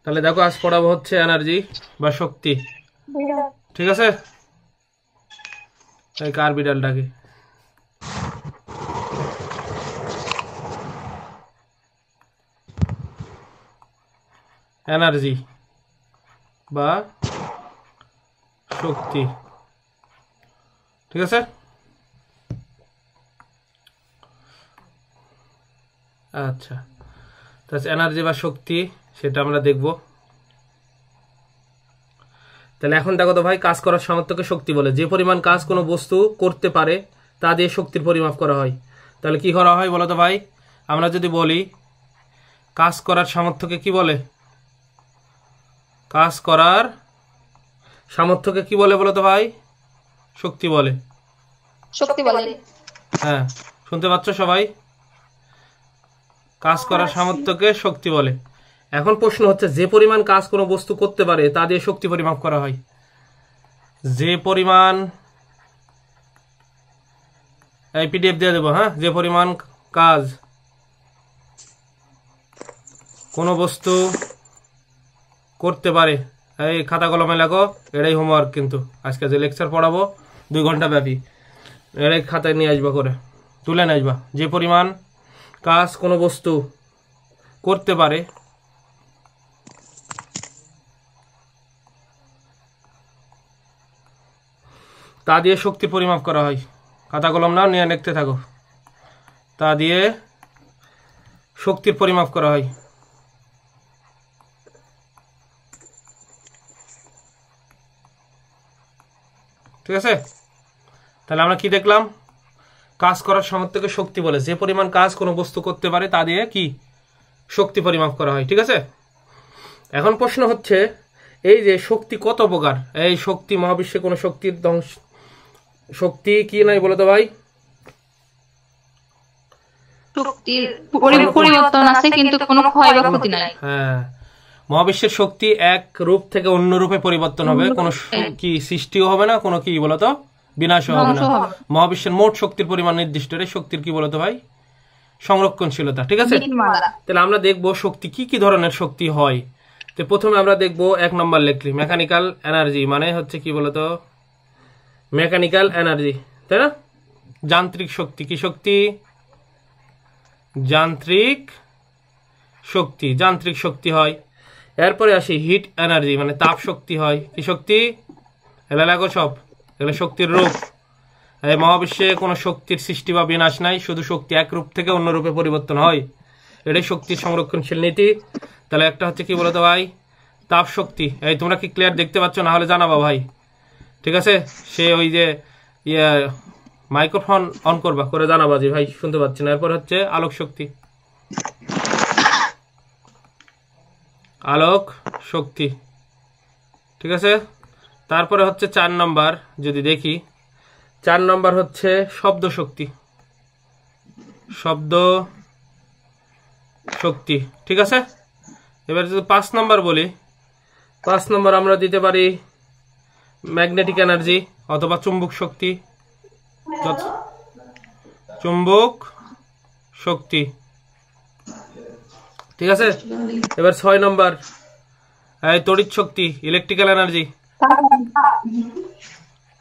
তাহলে দেখো আজ পড়াবো হচ্ছে এনার্জি বা শক্তি, ঠিক আছে? এই কার বিড়ালটাকে এনার্জি বা শক্তি, ঠিক আছে? আচ্ছা, তাহলে এনার্জি বা শক্তি সেটা আমরা দেখব। তাহলে এখন দেখো তো ভাই, কাজ করার সামর্থ্যকে শক্তি বলে। যে পরিমাণ কাজ কোনো বস্তু করতে পারে তা দিয়ে শক্তির পরিমাপ করা হয়। তাহলে কি করা হয় বলো তো ভাই? আমরা যদি বলি কাজ করার সামর্থ্যকে কি বলে? কাজ করার সামর্থ্যকে কি বলে বলো তো ভাই? শক্তি বলে। শক্তি বলে। হ্যাঁ, শুনতে পাচ্ছ সবাই? কাজ করার সামর্থ্যকে শক্তি বলে। এখন প্রশ্ন হচ্ছে, যে পরিমাণ কাজ কোনো বস্তু করতে পারে তা দিয়ে শক্তি পরিমাপ করা হয়। যে পরিমাণ, এই পিডিএফ দিয়ে দেবো, হ্যাঁ? যে পরিমাণ কাজ কোনো বস্তু করতে পারে, এই খাতা কলমে লেখো, এটাই হোমওয়ার্ক কিন্তু আজকে যে লেকচার পড়াবো 2 ঘন্টা ব্যাপী, এটাই খাতায় নিয়ে আসবা, করে তুলে নিয়ে আসবা। যে পরিমাণ কাজ কোনো বস্তু করতে পারে তা দিয়ে শক্তির পরিমাপ করা হয়। খাতা কলম নাও, নিয়ে লিখতে থাকো। তা দিয়ে শক্তির পরিমাপ করা হয়। ঠিক আছে? তাহলে আমরা কি দেখলাম? কাজ করার সামর্থ্যকে শক্তি বলে। যে পরিমাণ কাজ কোনো বস্তু করতে পারে তা দিয়ে কি শক্তি পরিমাপ করা হয়। ঠিক আছে? এখন প্রশ্ন হচ্ছে, এই যে শক্তি কত প্রকার? এই শক্তি, মহাবিশ্বে কোনো শক্তির ধ্বংস, শক্তি কি নাই বলো তো ভাই? শক্তির পরিবর্তন আছে কিন্তু কোনো ক্ষয় বা ক্ষতি নাই। হ্যাঁ, মহাবিশ্বের শক্তি এক রূপ থেকে অন্য রূপে পরিবর্তন হবে, কোনো কি সৃষ্টিও হবে না, কোনো কি বলতো বিনাশও হবে না। মহাবিশ্বের মোট শক্তির পরিমাণ নির্দিষ্ট। এর শক্তির কি বলতো ভাই? সংরক্ষণশীলতা। ঠিক আছে? তাহলে আমরা দেখবো শক্তি কি কি ধরনের শক্তি হয়। তো প্রথমে আমরা দেখবো 1 নম্বর লিখলি মেকানিক্যাল এনার্জি, মানে হচ্ছে কি বলতো? মেকানিক্যাল এনার্জি, তাই না? যান্ত্রিক শক্তি। কি শক্তি? যান্ত্রিক শক্তি। যান্ত্রিক শক্তি হয়। এরপরে আসি হিট এনার্জি, মানে তাপ শক্তি হয়। কি শক্তি? এগুলো লাগো সব, এগুলো শক্তির রূপ। এই মহাবিশ্বে কোনো শক্তির সৃষ্টি বা বিনাশ নাই, শুধু শক্তি এক রূপ থেকে অন্য রূপে পরিবর্তন হয়। এটাই শক্তির সংরক্ষণশীল নীতি। তাহলে একটা হচ্ছে কি বলতো ভাই? তাপ শক্তি। এই তোমরা কি ক্লিয়ার দেখতে পাচ্ছ? না হলে জানাবা ভাই, ঠিক আছে? সে ওই যে মাইক্রোফোন অন করবা, করে জানাবা যে ভাই শুনতে পাচ্ছি না। এরপর হচ্ছে আলোক শক্তি। আলোক শক্তি, ঠিক আছে? তারপরে হচ্ছে 4 নম্বর, যদি দেখি 4 নম্বর হচ্ছে শব্দ শক্তি। শব্দ শক্তি, ঠিক আছে? এবার যদি 5 নম্বর বলি, 5 নম্বর আমরা দিতে পারি ম্যাগনেটিক এনার্জি অথবা চুম্বক শক্তি। চুম্বক শক্তি, ঠিক আছে? এবার 6 নম্বর এই তড়িৎ শক্তি, ইলেকট্রিক্যাল এনার্জি।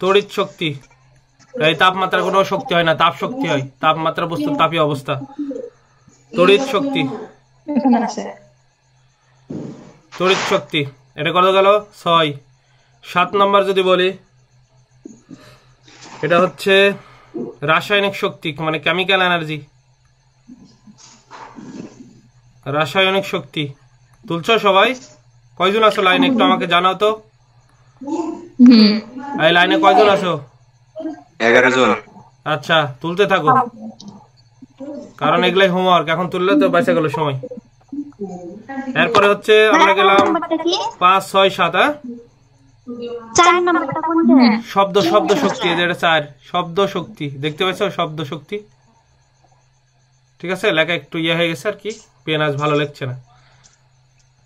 তড়িৎ শক্তি, এই তাপমাত্রা কোনো শক্তি হয় না, তাপ শক্তি হয়। তাপমাত্রা বস্তুর তাপীয় অবস্থা। তড়িৎ শক্তি, তড়িৎ শক্তি। এটা কত গেল? 6। 7 নম্বর যদি বলি, এটা হচ্ছে রাসায়নিক শক্তি, মানে কেমিক্যাল এনার্জি। রাসায়নিক শক্তি। তুলছো সবাই? কয়জন আছো লাইনে একটু আমাকে জানাও তো। এই লাইনে কয়জন আছো? 11 জন। আচ্ছা, তুলতে থাকো, কারণ এগুলাই হোমওয়ার্ক। এখন তুললে তো বেঁচে গেল সময়। এরপরে হচ্ছে আমরা গেলাম 5, 6, 7। শব্দ শব্দ শক্তি, এটা 4। শব্দ শক্তি দেখতে পাচ্ছ? শব্দ শক্তি, ঠিক আছে? লেখা একটু হয়ে গেছে আর কি, পেন আজ ভালো লেখছে না।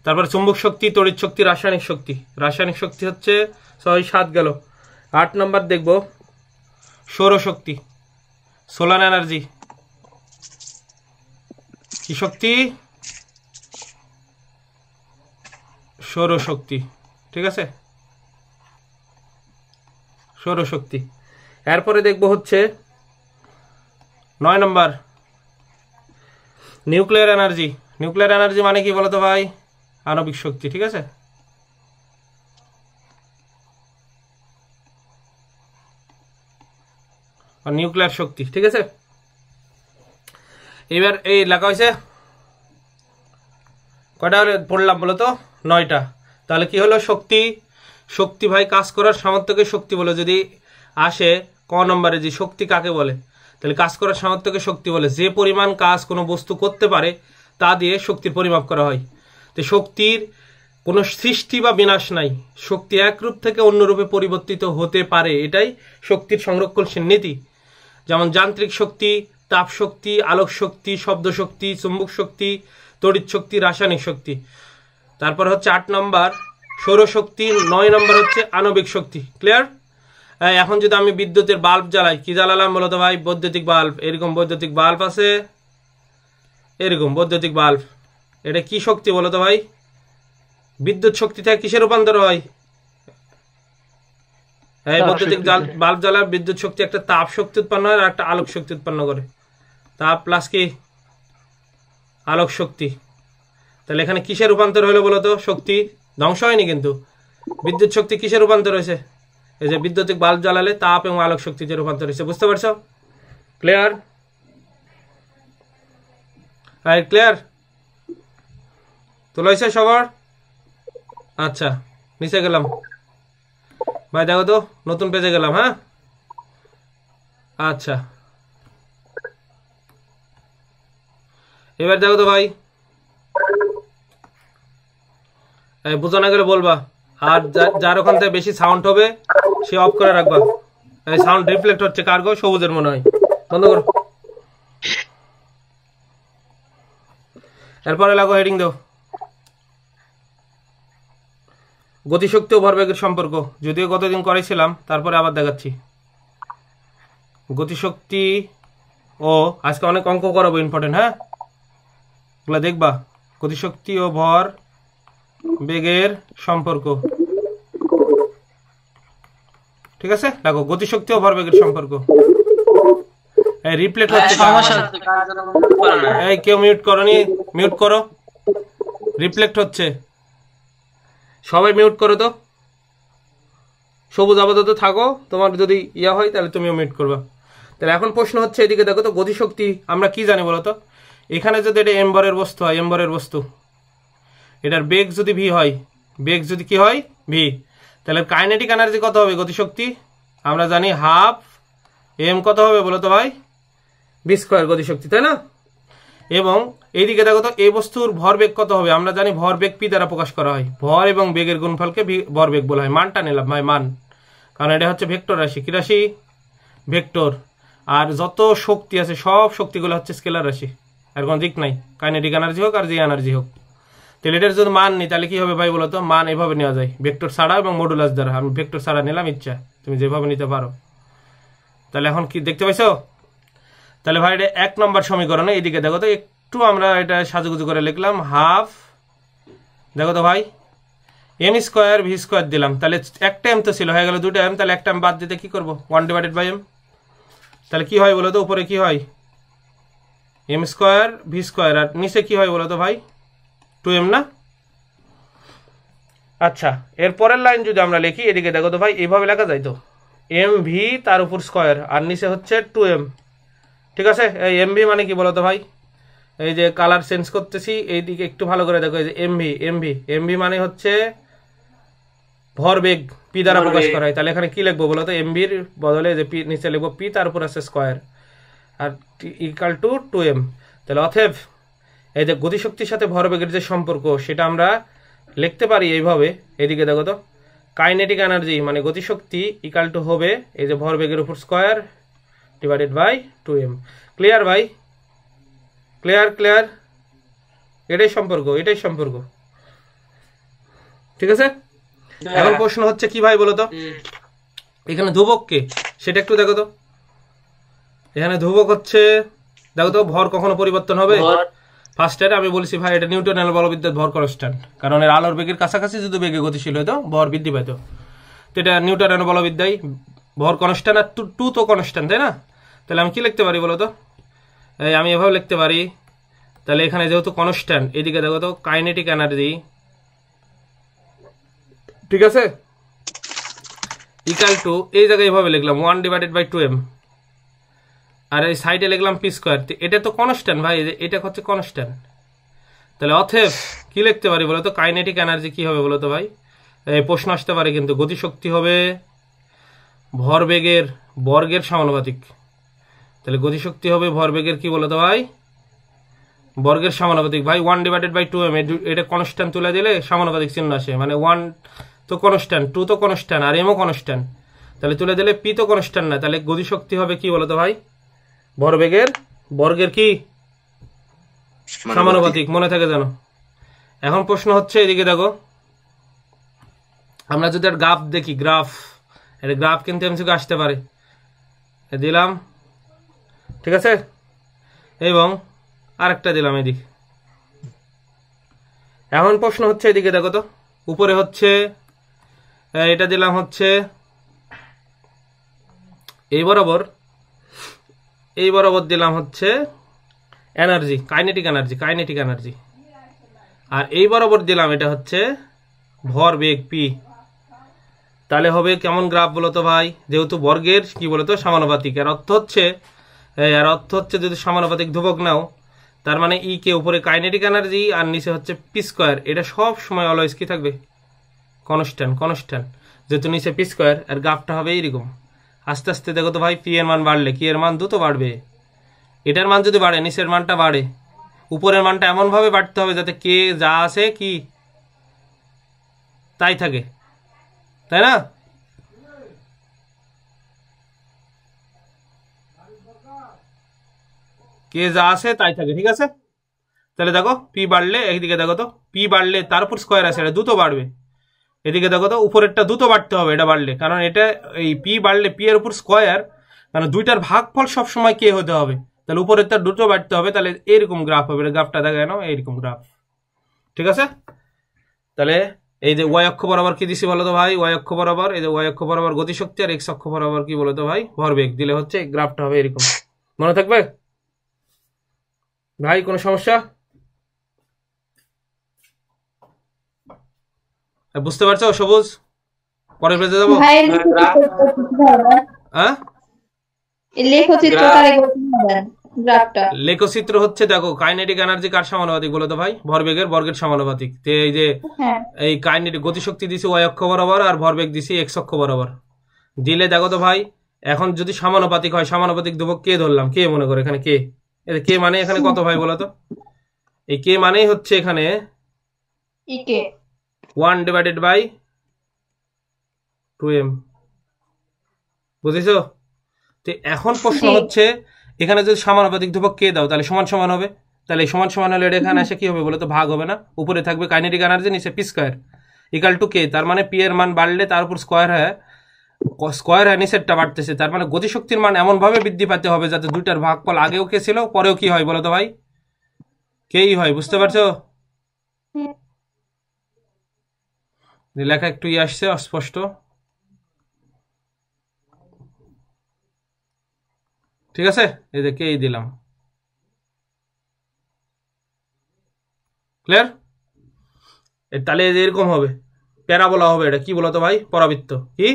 তারপরে চুম্বক শক্তি, তড়িৎ শক্তি, রাসায়নিক শক্তি। রাসায়নিক শক্তি হচ্ছে 6, 7 গেল। 8 নম্বর দেখবো সৌরশক্তি, সোলার এনার্জি। কি শক্তি? সৌরশক্তি। ঠিক আছে, সৌরশক্তি। এরপরে দেখব হচ্ছে 9 নম্বর নিউক্লিয়ার এনার্জি। নিউক্লিয়ার এনার্জি মানে কি বলতো ভাই? আণবিক শক্তি। ঠিক আছে, নিউক্লিয়ার শক্তি। ঠিক আছে, এবার এই লেখা হয়েছে কয়টা পড়লাম বলো তো? 9টা। তাহলে কি হলো? শক্তি। শক্তি ভাই কাজ করার সামর্থ্যকে শক্তি বলে। যদি আসে ক নম্বরে যে শক্তি কাকে বলে, তাহলে কাজ করার সামর্থ্যকে শক্তি বলে। যে পরিমাণ কাজ কোনো বস্তু করতে পারে তা দিয়ে শক্তির পরিমাপ করা হয়। তো শক্তির কোনো সৃষ্টি বা বিনাশ নাই। শক্তি এক রূপ থেকে অন্য রূপে পরিবর্তিত হতে পারে, এটাই শক্তির সংরক্ষণশীল নীতি। যেমন যান্ত্রিক শক্তি, তাপ শক্তি, আলোক শক্তি, শব্দ শক্তি, চুম্বক শক্তি, তড়িৎ শক্তি, রাসায়নিক শক্তি। তারপর হচ্ছে 8 নম্বর সৌরশক্তি। 9 নম্বর হচ্ছে আণবিক শক্তি। ক্লিয়ার? এখন যদি আমি বিদ্যুতের বাল্ব জ্বালাই, কি জ্বালালাম বলতো ভাই? বৈদ্যুতিক বাল্ব। এরকম বৈদ্যুতিক বাল্ব আছে, এরকম বৈদ্যুতিক বাল্ব। এটা কি শক্তি বলতো ভাই? বিদ্যুৎ শক্তি থেকে কিসে রূপান্তর হয়? এই বৈদ্যুতিক বাল্ব জ্বালার বিদ্যুৎ শক্তি একটা তাপ শক্তি উৎপন্ন হয় আর একটা আলোক শক্তি উৎপন্ন করে। তাপ প্লাস কি আলোক শক্তি। তাহলে এখানে কিসে রূপান্তর হলো বলতো? শক্তি ধ্বংস হয়নি, কিন্তু বিদ্যুৎ শক্তি কিসে রূপান্তর হয়েছে? এই যে বিদ্যুতিক বাল্ব জ্বালালে তাপ এবং আলোক শক্তিতে রূপান্তর হয়েছে। বুঝতে পারছো? ক্লিয়ার? ক্লিয়ার? তোলা হয়েছে সবার? আচ্ছা, নিচে গেলাম ভাই, দেখো তো নতুন পেজে গেলাম। হ্যাঁ, আচ্ছা, এবার দেখো তো ভাই, বোঝা না গেলে বলবা। আর যার ওখান থেকে বেশি সাউন্ড হবে সে অফ করে রাখবা। সাউন্ড রিফ্লেক্ট হচ্ছে কার গো? সবুজের মনে হয়। বন্ধ করো। এরপরে লাগো হেডিং দাও, গতিশক্তি ও ভরবেগের সম্পর্ক। যদিও কতদিন করেছিলাম, তারপরে আবার দেখাচ্ছি। গতিশক্তি ও আজকে অনেক অঙ্ক করাবো, ইম্পর্টেন্ট। হ্যাঁ, এগুলো দেখবা। গতিশক্তি ও ভর বেগের সম্পর্ক। ঠিক আছে, দেখো গতিশক্তি ও ভরবেগের সম্পর্ক। এই রিপ্লেট হচ্ছে, এই কেউ মিউট করনি? মিউট করো, রিফ্লেক্ট হচ্ছে। সবাই মিউট করো তো। সবুজ আপাতত থাকো, তোমার যদি ইয়া হয় তাহলে তুমিও মিউট করবা। তাহলে এখন প্রশ্ন হচ্ছে, এদিকে দেখো তো, গতিশক্তি আমরা কি জানি বলো তো? এখানে যদি এটা এম্বরের বস্তু হয়, এম্বরের বস্তু, এটার বেগ যদি ভি হয়, বেগ যদি কি হয়? ভি, তাহলে কাইনেটিক এনার্জি কত হবে? গতিশক্তি আমরা জানি হাফ এম কত হবে বলো তো ভাই? ভি স্কোয়ার গতিশক্তি, তাই না? এবং এইদিকে দেখো তো, এই বস্তুর ভরবেগ কত হবে? আমরা জানি ভরবেগ পি দ্বারা প্রকাশ করা হয়। ভর এবং বেগের গুণফলকে ভরবেগ বলা হয়। মানটা নিলাম ভাই, মান, কারণ এটা হচ্ছে ভেক্টর রাশি। কি রাশি? ভেক্টর। আর যত শক্তি আছে সব শক্তিগুলো হচ্ছে স্কেলার রাশি, আর কোনো দিক নাই। কাইনেটিক এনার্জি হোক আর যে এনার্জি হোক। তাহলে এটার যদি মান নিই তাহলে কি হবে ভাই বলতো? মান এভাবে নেওয়া যায়, ভেক্টর ছাড়া এবং মডুলাস দ্বারা। আমি ভেক্টর ছাড়া নিলাম, ইচ্ছা তুমি যেভাবে নিতে পারো। তাহলে এখন কি দেখতে পাইছো? তাহলে ভাই এটা 1 নম্বর সমীকরণে এইদিকে দেখো তো, একটু আমরা এটা সাজুগুজু করে লিখলাম। হাফ, দেখো তো ভাই, এম স্কোয়ার ভি স্কোয়ার দিলাম। তাহলে একটা এম তো ছিল, হয়ে গেল 2টা এম। তাহলে একটা এম বাদ দিতে কি করবো? 1/m। তাহলে কি হয় বলো তো? উপরে কি হয়? এম স্কোয়ার ভি স্কোয়ার, আর নিচে কি হয় বলো তো ভাই? 2m না? আচ্ছা, এর পরের লাইন যদি আমরা লিখি, এদিকে দেখো তো ভাই, এইভাবে লেখা যায় তো, এম ভি তার উপর স্কোয়ার, আর নিচে হচ্ছে 2m। ঠিক আছে, এই এম ভি মানে কি বলতো ভাই? এই যে কালার চেঞ্জ করতেছি, এইদিকে একটু ভালো করে দেখো, এই যে m v, m v, m v মানে হচ্ছে ভরবেগ পি দ্বারা প্রকাশ করা হয়। তাহলে এখানে কি লিখবো বলতো? এম ভির বদলে যে পি নিচে লিখবো পি, তার উপর আছে square, R equal to 2m। তাহলে অতএব এই যে গতিশক্তির সাথে ভরবেগের যে সম্পর্ক, সেটা আমরা লিখতে পারি এইভাবে। এদিকে দেখো তো, কাইনেটিক এনার্জি মানে গতিশক্তি ইকাল টু হবে এই যে ভরবেগের উপর square divided by 2m। Clear ভাই? ক্লিয়ার? ক্লিয়ার? এটাই সম্পর্ক, এটাই সম্পর্ক। ঠিক আছে, এখন প্রশ্ন হচ্ছে কি ভাই বলো তো? এখানে ধ্রুবক কে সেটা একটু দেখো তো। এখানে ধ্রুবক হচ্ছে, দেখো তো, ভর কখনো পরিবর্তন হবে? ফার্স্টের আমি বলছি ভাই এটা নিউটনের বলবিদ্যুৎ ভর কনস্ট্যান্ট, কারণ এর আলোর বেগের কাছাকাছি যদি বেগে গতিশীল হইতো ভর বৃদ্ধি পেত। তো এটা নিউটনের বলবিদ্যায় ভর কনস্ট্যান্ট আর টু তো কনস্ট্যান্ট, তাই না? তাহলে আমি কি লিখতে পারি বলো তো? আমি এভাবে লিখতে পারি, তাহলে এখানে যেহেতু কনস্ট্যান্ট, এদিকে দেখো তো কাইনেটিক এনার্জি, ঠিক আছে, ইকাল টু, এই জায়গায় এভাবে লিখলাম 1/2m, আর এই সাইডে লিখলাম পি স্কোয়ার। এটা তো কনস্ট্যান্ট ভাই, এটা হচ্ছে কনস্ট্যান্ট। তাহলে অতএব কি লিখতে পারি বলতো? কাইনেটিক এনার্জি কি হবে বলতো ভাই? এই প্রশ্ন আসতে পারে কিন্তু, গতিশক্তি হবে ভরবেগের বর্গের সমানুপাতিক। তাহলে গতিশক্তি হবে ভরবেগের কি বলতো ভাই? বর্গের সমানুপাতিক। ভাই 1/2m, এটা কনস্ট্যান্ট তুলে দিলে সমানুপাতিক চিহ্ন আসে, মানে 1 তো কনস্ট্যান্ট, 2 তো কনস্ট্যান্ট, আর এমও কনস্ট্যান্ট। তাহলে তুলে দিলে পি তো কনস্ট্যান্ট না, তাহলে গতিশক্তি হবে কি বলতো ভাই? ভরবেগের বর্গের কি সমানুপাতিক, মনে থাকে জানো। এখন প্রশ্ন হচ্ছে, এদিকে দেখো, আমরা যদি একটা গ্রাফ দেখি, এটা গ্রাফ কিন্তু এমসিকিউ আসতে পারে, দিলাম, ঠিক আছে, এবং আরেকটা দিলাম এদিকে। এখন প্রশ্ন হচ্ছে, এদিকে দেখো তো, উপরে হচ্ছে এটা দিলাম হচ্ছে এই বরাবর দিলাম হচ্ছে এনার্জি, কাইনেটিক এনার্জি, আর এই বরাবর দিলাম এটা হচ্ছে ভরবেগ পি। তাহলে হবে কেমন গ্রাফ বলতো ভাই? যেহেতু বর্গের কি বলতো সমানুপাতিক, এর অর্থ হচ্ছে যদি সমানুপাতিক ধ্রুবক নাও, তার মানে ই কে উপরে কাইনেটিক এনার্জি আর নিচে হচ্ছে পি স্কোয়ার, এটা সব সময় অলওয়েজ কি থাকবে? কনস্ট্যান্ট। যেহেতু নিচে পি স্কোয়ার, আর গ্রাফটা হবে এইরকম। আস্তে আস্তে দেখো তো ভাই, পি এর মান বাড়লে কি এর মান দ্রুত বাড়বে। এটার মান যদি বাড়ে, নিচের মানটা বাড়ে, উপরের মানটা এমন ভাবে বাড়তে হবে যাতে কে যা আছে কি তাই থাকে, তাই না? কে যা আছে তাই থাকে, ঠিক আছে। তাহলে দেখো পি বাড়লে, এইদিকে দেখো তো, পি বাড়লে তার উপর স্কোয়ার আছে, এটা দ্রুত বাড়বে। এদিকে দেখো তো, উপরেরটা দ্রুত বাড়তে হবে এটা বাড়লে, কারণ এটা এই পি বাড়লে পি এর উপর স্কোয়ার, কারণ দুইটার ভাগফল সবসময় কে হতে হবে, তাহলে উপরেরটা দ্রুত বাড়তে হবে। তাহলে এরকম গ্রাফ হবে, গ্রাফটা দেখা গেল এইরকম গ্রাফ, ঠিক আছে। তাহলে এই যে ওয়াই অক্ষ বরাবর কি দিছি বলো তো ভাই? ওয়াই অক্ষ বরাবর, এই যে ওয়াই অক্ষ বরাবর গতিশক্তি, আর এক্স অক্ষ বরাবর কি বলতো ভাই? ভরবেগ দিলে হচ্ছে গ্রাফটা হবে এরকম, মনে থাকবে ভাই? কোনো সমস্যা? বুঝতে পারছো সবুজ? পরের পেজে যাবো। হ্যাঁ, লেখচিত্র হচ্ছে, দেখো কাইনেটিক এনার্জি কার সমানুপাতিক বলতো ভাই? ভরবেগের বর্গের সমানুপাতিক। তো এই যে এই কাইনেটিক গতিশক্তি দিছি ওয়াই অক্ষ বরাবর, আর ভরবেগ দিছি এক্স অক্ষ বরাবর। দিলে দেখো তো ভাই, এখন যদি সমানুপাতিক হয়, সমানুপাতিক ধ্রুবক কে ধরলাম? কে মনে করে এখানে কে, কে মানে এখানে কত ভাই বলতো? এই কে মানেই হচ্ছে এখানে 1/2m, বুঝেছো? তো এখন প্রশ্ন হচ্ছে, এখানে যদি সমানুপাতিক ধ্রুবক কে দাও, তাহলে সমান সমান হবে। তাহলে সমান সমান হলে এখানে এসে কি হবে বলতো? ভাগ হবে না, উপরে থাকবে কাইনেটিক এনার্জি, নিচে পি স্কোয়ার ইকাল টু কে। তার মানে পি এর মান বাড়লে তার উপর স্কোয়ার হয়, নিচেরটা বাড়তেছে, তার মানে গতিশক্তির মান এমন ভাবে বৃদ্ধি পেতে হবে যাতে দুইটার ভাগফল আগেও কে ছিল, পরেও কি হয় বলতো ভাই? কেই হয়। বুঝতে পারছো? লেখা একটু আসছে অস্পষ্ট, ঠিক আছে। এই যে কেই দিলাম, ক্লিয়ার? তাহলে এরকম হবে, প্যারাবোলা হবে। এটা কি বলতো ভাই? পরাবৃত্ত। কি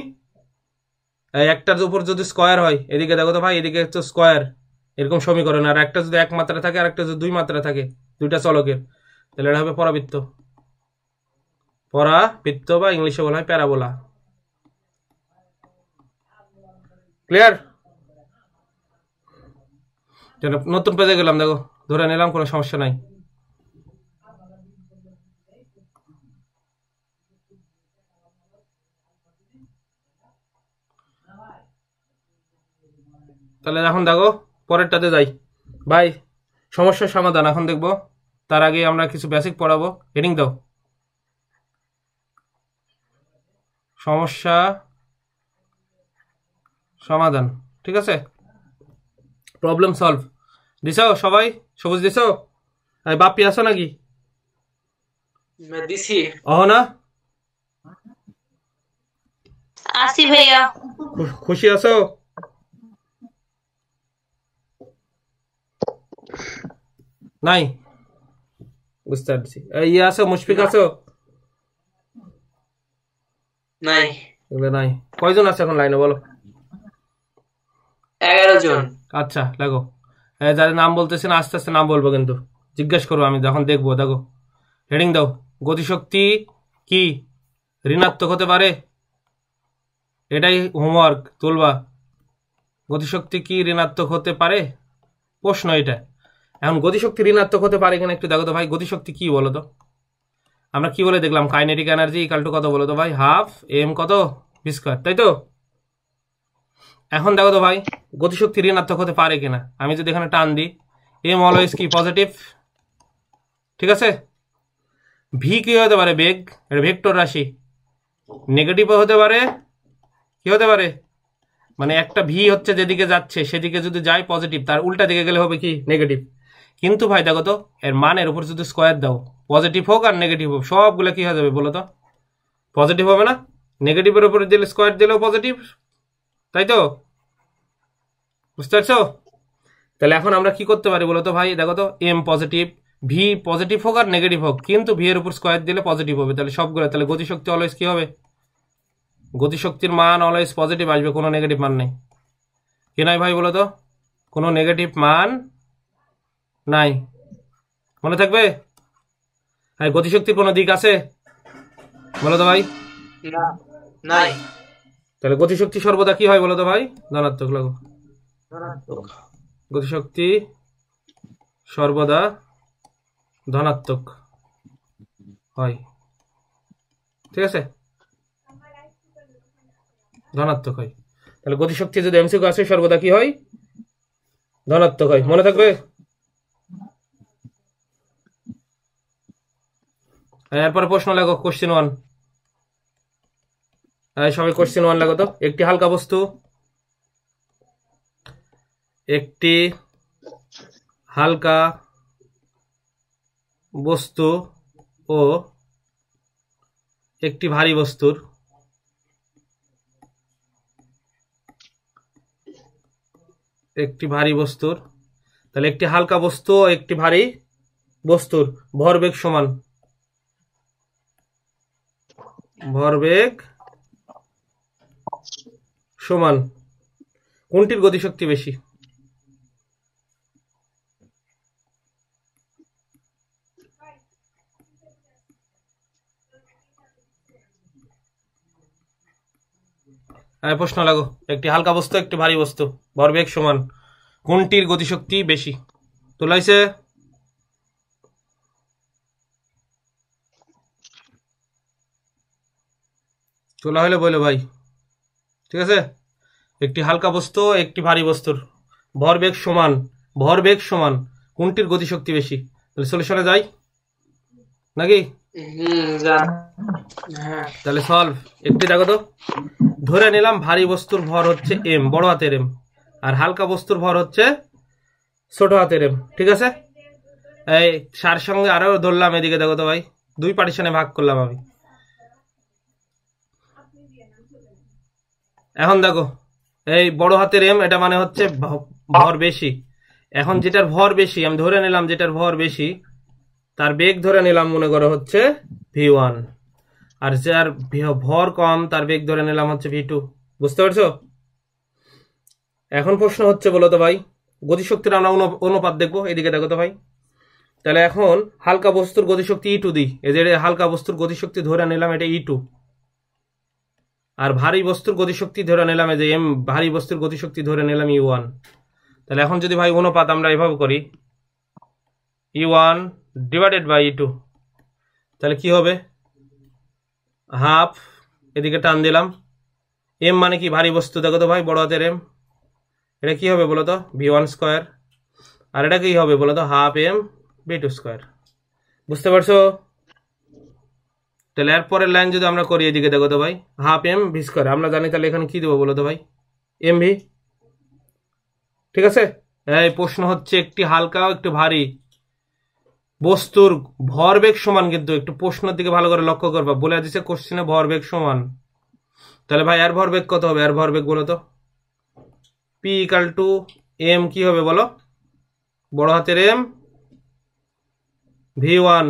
একটার উপর যদি স্কোয়ার হয়, এদিকে দেখো তো ভাই, এদিকে হচ্ছে স্কোয়ার, এরকম সমীকরণ। আর একটা যদি এক মাত্রা থাকে, আর একটা যদি দুই মাত্রা থাকে, দুইটা চলকের, তাহলে এটা হবে পরাবৃত্ত। বা ইংলিশে বলা হয় প্যারাবোলা। ক্লিয়ার? নতুন পেজে গেলাম, দেখো ধরে নিলাম, কোনো সমস্যা নাই। তাহলে এখন দেখো পরেরটাতে যাই ভাই, সমস্যার সমাধান এখন দেখবো। তার আগে আমরা কিছু বেসিক পড়াবো। হেডিং দাও, সমস্যা সমাধান, ঠিক আছে। প্রবলেম সলভ দিছো সবাই? সবুজ দিছো? বাপি আছো নাকি? দিছি অহনা আসি ভাইয়া। খুশি আছো? নাই বুঝতে পারছি। ইয়ে আছো, মুশফিক আছো? নাই। এগুলো নাই। কয়জন আছে এখন লাইনে বলো? 11 জন। আচ্ছা লাগো। যাদের নাম বলতেছে না আস্তে আস্তে নাম বলবো, কিন্তু জিজ্ঞেস করবো আমি যখন দেখবো। দেখো হেডিং দাও, গতিশক্তি কি ঋণাত্মক হতে পারে? এটাই হোমওয়ার্ক তুলবা। গতিশক্তি কি ঋণাত্মক হতে পারে, প্রশ্ন এটা। এখন গতিশক্তি ঋণাত্মক হতে পারে কিনা একটু দেখো তো ভাই। গতিশক্তি কি বলো তো? আমরা কি বলে দেখলাম? কাইনেটিক এনার্জি ইকাল টু কত বলো তো ভাই? হাফ এম কত ভি স্কয়ার, তাই তো? এখন দেখো তো ভাই গতিশক্তি ঋণাত্মক হতে পারে কিনা। আমি যদি এখানে টান দিই, এম অলওয়েজ কি পজিটিভ, ঠিক আছে? ভি কি হতে পারে? বেগ, এটা ভেক্টর রাশি। নেগেটিভও হতে পারে, কি হতে পারে মানে একটা ভি হচ্ছে যেদিকে যাচ্ছে সেদিকে যদি যায় পজিটিভ, তার উল্টা দিকে গেলে হবে কি নেগেটিভ। কিন্তু ভাই দেখো তো এর মানের উপর যদি স্কোয়ার দাও, পজিটিভ হোক আর নেগেটিভ হোক সবগুলো কি হয়ে যাবে বলো তো? পজিটিভ হবে না? নেগেটিভের উপরে দিলে স্কোয়ার দিলেও পজিটিভ, তাই তো? বুঝতে পারছো? তাহলে এখন আমরা কি করতে পারি বলো তো ভাই? দেখো তো এম পজিটিভ, ভি পজিটিভ হোক আর নেগেটিভ হোক, কিন্তু ভি এর উপর স্কোয়ার দিলে পজিটিভ হবে। তাহলে সবগুলো, তাহলে গতিশক্তি অলওয়েজ কি হবে? গতিশক্তির মান অলওয়েজ পজিটিভ আসবে, কোনো নেগেটিভ মান নেই। কি নাই ভাই বলো তো? কোনো নেগেটিভ মান নাই, মনে থাকবে? হ্যাঁ, গতিশক্তির কোনো দিক আছে বলো তো ভাই? না, নাই। তাহলে গতিশক্তি সর্বদা কি হয় বলো তো ভাই? ধনাত্মক। লাগো, গতিশক্তি সর্বদা ধনাত্মক হয়, ঠিক আছে? ধনাত্মক হয়। তাহলে গতিশক্তি যদি এমসিকিউ আসে সর্বদা কি হয়? ধনাত্মক হয়, মনে থাকবে? এরপরে প্রশ্ন লাগো, কোশ্চেন 1। সবাই কোশ্চেন 1 লাগো তো। একটি হালকা বস্তু, একটি হালকা বস্তু ও একটি ভারী বস্তুর তাহলে একটি হালকা বস্তু ও একটি ভারী বস্তুর ভরবেগ সমান। ভরবেগ সমান কোনটির গতিশক্তি বেশি? প্রশ্ন লাগো, একটি হালকা বস্তু একটি ভারী বস্তু ভরবেগ সমান, কোনটির গতিশক্তি বেশি? তোলাইছে? তোলা হলে বলো ভাই, ঠিক আছে? একটি হালকা বস্তু একটি ভারী বস্তুর ভরবেগ সমান কোনটির গতিশক্তি বেশি? তাহলে সলিউশনে যাই নাকি? তাহলে সলভ। একটি দেখো তো, ধরে নিলাম ভারী বস্তুর ভর হচ্ছে এম, বড় হাতের এম, আর হালকা বস্তুর ভর হচ্ছে ছোট হাতের এম, ঠিক আছে? এই সার সঙ্গে আরো ধরলাম, এদিকে দেখো তো ভাই, দুই পার্টিশনে ভাগ করলাম আমি। এখন দেখো এই বড় হাতের এম, এটা মানে হচ্ছে ভর বেশি। এখন যেটার ভর বেশি আমি ধরে নিলাম, যেটার ভর বেশি তার বেগ ধরে নিলাম মনে করো হচ্ছে v1, আর যার ভর কম তার বেগ ধরে নিলাম হচ্ছে v2। বুঝতে পারছো? এখন প্রশ্ন হচ্ছে বলো তো ভাই, গতিশক্তির আমরা অনুপাত দেখবো। এদিকে দেখো তো ভাই, তাহলে এখন হালকা বস্তুর গতিশক্তি E2 দিই। এদের হালকা বস্তুর গতিশক্তি ধরে নিলাম এটা E2, আর ভারী বস্তুর গতিশক্তি ধরে নিলাম এই যে এম, ভারী বস্তুর গতিশক্তি ধরে নিলাম E1। তাহলে এখন যদি ভাই অনুপাত আমরা এভাবে করি, E1 ডিভাইডেড বাই E2, তাহলে কি হবে? হাফ, এদিকে টান দিলাম, এম মানে কি ভারী বস্তু, দেখো তো ভাই বড় হাতের এম, এটা কি হবে বলো তো? v1 স্কোয়ার, আর এটা কি হবে বলো তো? Half m v2 square. বুঝতে পারছো? তাহলে এরপরের লাইন যদি আমরা করি, এদিকে দেখো তো ভাই, হাফ এম ভি স্কোয়ার আমরা জানি, তাহলে এখানে কি দেবো বলো তো ভাই? এম ভি, ঠিক আছে? এই প্রশ্ন হচ্ছে একটি হালকা একটু ভারী বস্তুর ভরবেগ সমান, কিন্তু একটু প্রশ্নের দিকে ভালো করে লক্ষ্য করবা, বলে দিছে কোশ্চেনে ভরবেগ সমান। তাহলে ভাই এর ভরবেগ কত হবে? এর ভরবেগ বলো তো। পি ইকাল টু এম কি হবে বলো? বড় হাতের এম V1।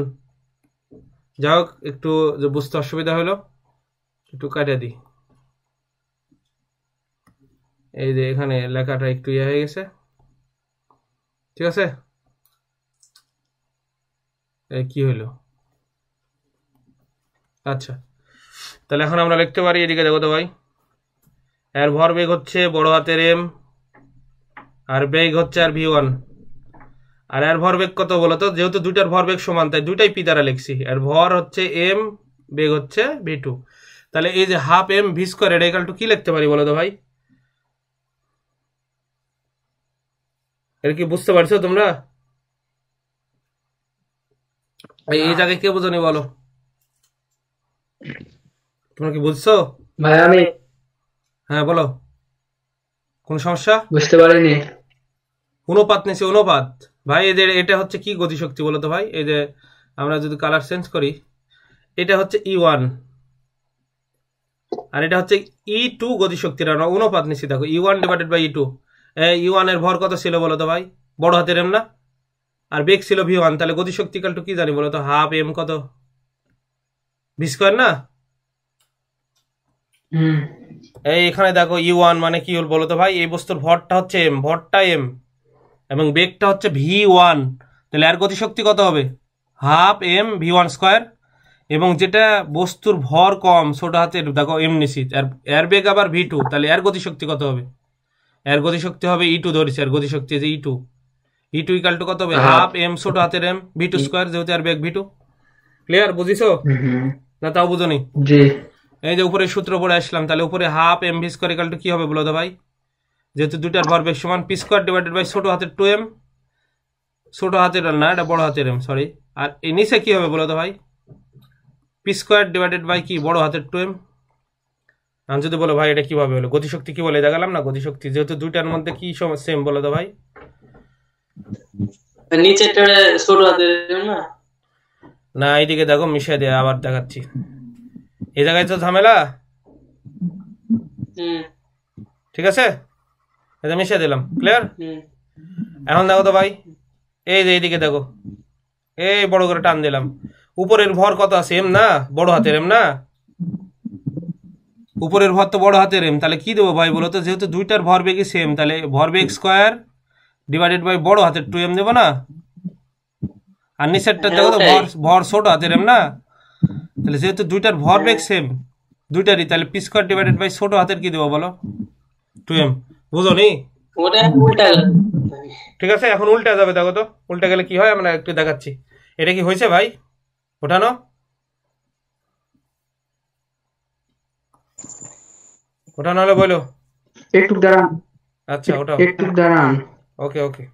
যাই হোক, একটু যে বুঝতে অসুবিধা হলো একটু কাটিয়ে দিই। এই যে এখানে লেখাটা একটু ইয়ে হয়ে গেছে, ঠিক আছে। কি হইলো? আচ্ছা, তাহলে এখন আমরা লিখতে পারি, এদিকে দেখো তো ভাই, এর ভরবেগ হচ্ছে বড় হাতের এম, আর বেগ হচ্ছে আর V1। আর এর ভরবেগ কত বলো তো? যেহেতু দুইটার ভরবেগ সমান তাই দুইটাই পি দ্বারা লিখছি। এর ভর হচ্ছে এম, বেগ হচ্ছে V2। তাহলে এই যে হাফ এম ভি স্কোয়ার, এটা ইকাল টু কি লিখতে পারি বলো তো ভাই? এটা কি বুঝতে পারছো তোমরা? এই জায়গায় কে বোঝনি বলো? তোমরা কি বুঝছো? ভাই আমি হ্যাঁ বলো, কোন সমস্যা? বুঝতে পারিনি। অনুপাত নিচে অনুপাত ভাই। এদের এটা হচ্ছে কি গতিশক্তি বলো তো ভাই? এই যে আমরা যদি কালার চেঞ্জ করি, এটা হচ্ছে E1 আর এটা হচ্ছে E2 গতিশক্তির আমরা অনুপাত নিচে। দেখো E1 divided by E2। E1 এর ভর কত ছিল বলো তো ভাই? বড় হাতের এম না? আর বেগ ছিল V1। তাহলে গতিশক্তি ইকুয়াল টু কি জানি বলো তো? হাফ এম কত? ভি স্কয়ার না? এই এখানে দেখো E1 মানে কি হল বলো তো ভাই? এই বস্তুর ভরটা হচ্ছে এম, ভরটা এম এবং বেগটা হচ্ছে V1। তাহলে এর গতিশক্তি কত হবে? Half m V1 square. এবং যেটা বস্তুর ভর কম, ছোট হাতের দেখো এম নিছি, এর বেগ আবার V2, তাহলে এর গতিশক্তি কত হবে? এর গতিশক্তি হবে E2 ধরেছি, এর গতিশক্তি যে E2 ইকাল টু কত হবে? হাফ এম ছোট হাতের এম V2 স্কয়ার, যেহেতু এর বেগ V2। ক্লিয়ার? বুঝিছো না তাও বুঝনি? জি। এই যে উপরে সূত্র পড়ে আসলাম, তাহলে উপরে half m v square equal to কি হবে বলো তো ভাই? যেহেতু দুইটার ভরবেগ সমান, পি স্কয়ার ডিভাইডেড বাই ছোট হাতের 2m, ছোট হাতের না, এটা বড় হাতের এম, সরি। আর এই নিচে কি হবে বলো তো ভাই? পি স্কয়ার ডিভাইডেড বাই কি? বড় হাতের 2m। আমি যদি বলো ভাই এটা কিভাবে হলো? গতিশক্তি কি বলে দেখালাম না? গতিশক্তি যেহেতু দুইটার মধ্যে কি সেম বলো তো ভাই? নিচেরটা ছোট হাতের না? না, এইদিকে দেখো মিশিয়ে দিয়ে আবার দেখাচ্ছি। এই জায়গায় তো ঝামেলা, ঠিক আছে? এটা মিশিয়ে দিলাম। ক্লিয়ার? এখন দেখো তো ভাই, এই যে এইদিকে দেখো, এই বড় করে টান দিলাম। উপরের ভর কত আছে? এম না? বড় হাতের এম না? উপরের ভর তো বড় হাতের এম। তাহলে কি দেবো ভাই বলো তো? যেহেতু দুইটার ভরবেগই সেম, তাহলে ভরবেগ স্কয়ার ডিভাইডেড বাই বড় হাতের 2m দেবো না? আর নিচেরটা দেখো তো ভর ছোট হাতের এম না? তাহলে যেহেতু দুইটার ভরবেগ সেম দুইটারই, তাহলে পি স্কয়ার ডিভাইডেড বাই ছোট হাতের কি দেবো বলো? 2m। বুঝো নি? ঠিক আছে, এখন উল্টা যাবে। দেখো তো উল্টা গেলে কি হয় আমরা একটু দেখাচ্ছি। এটা কি হয়েছে ভাই? ওঠানো ওঠানো হলে বলো। একটু দাঁড়ান। আচ্ছা ওটাও, একটু দাঁড়ান। ওকে ওকে।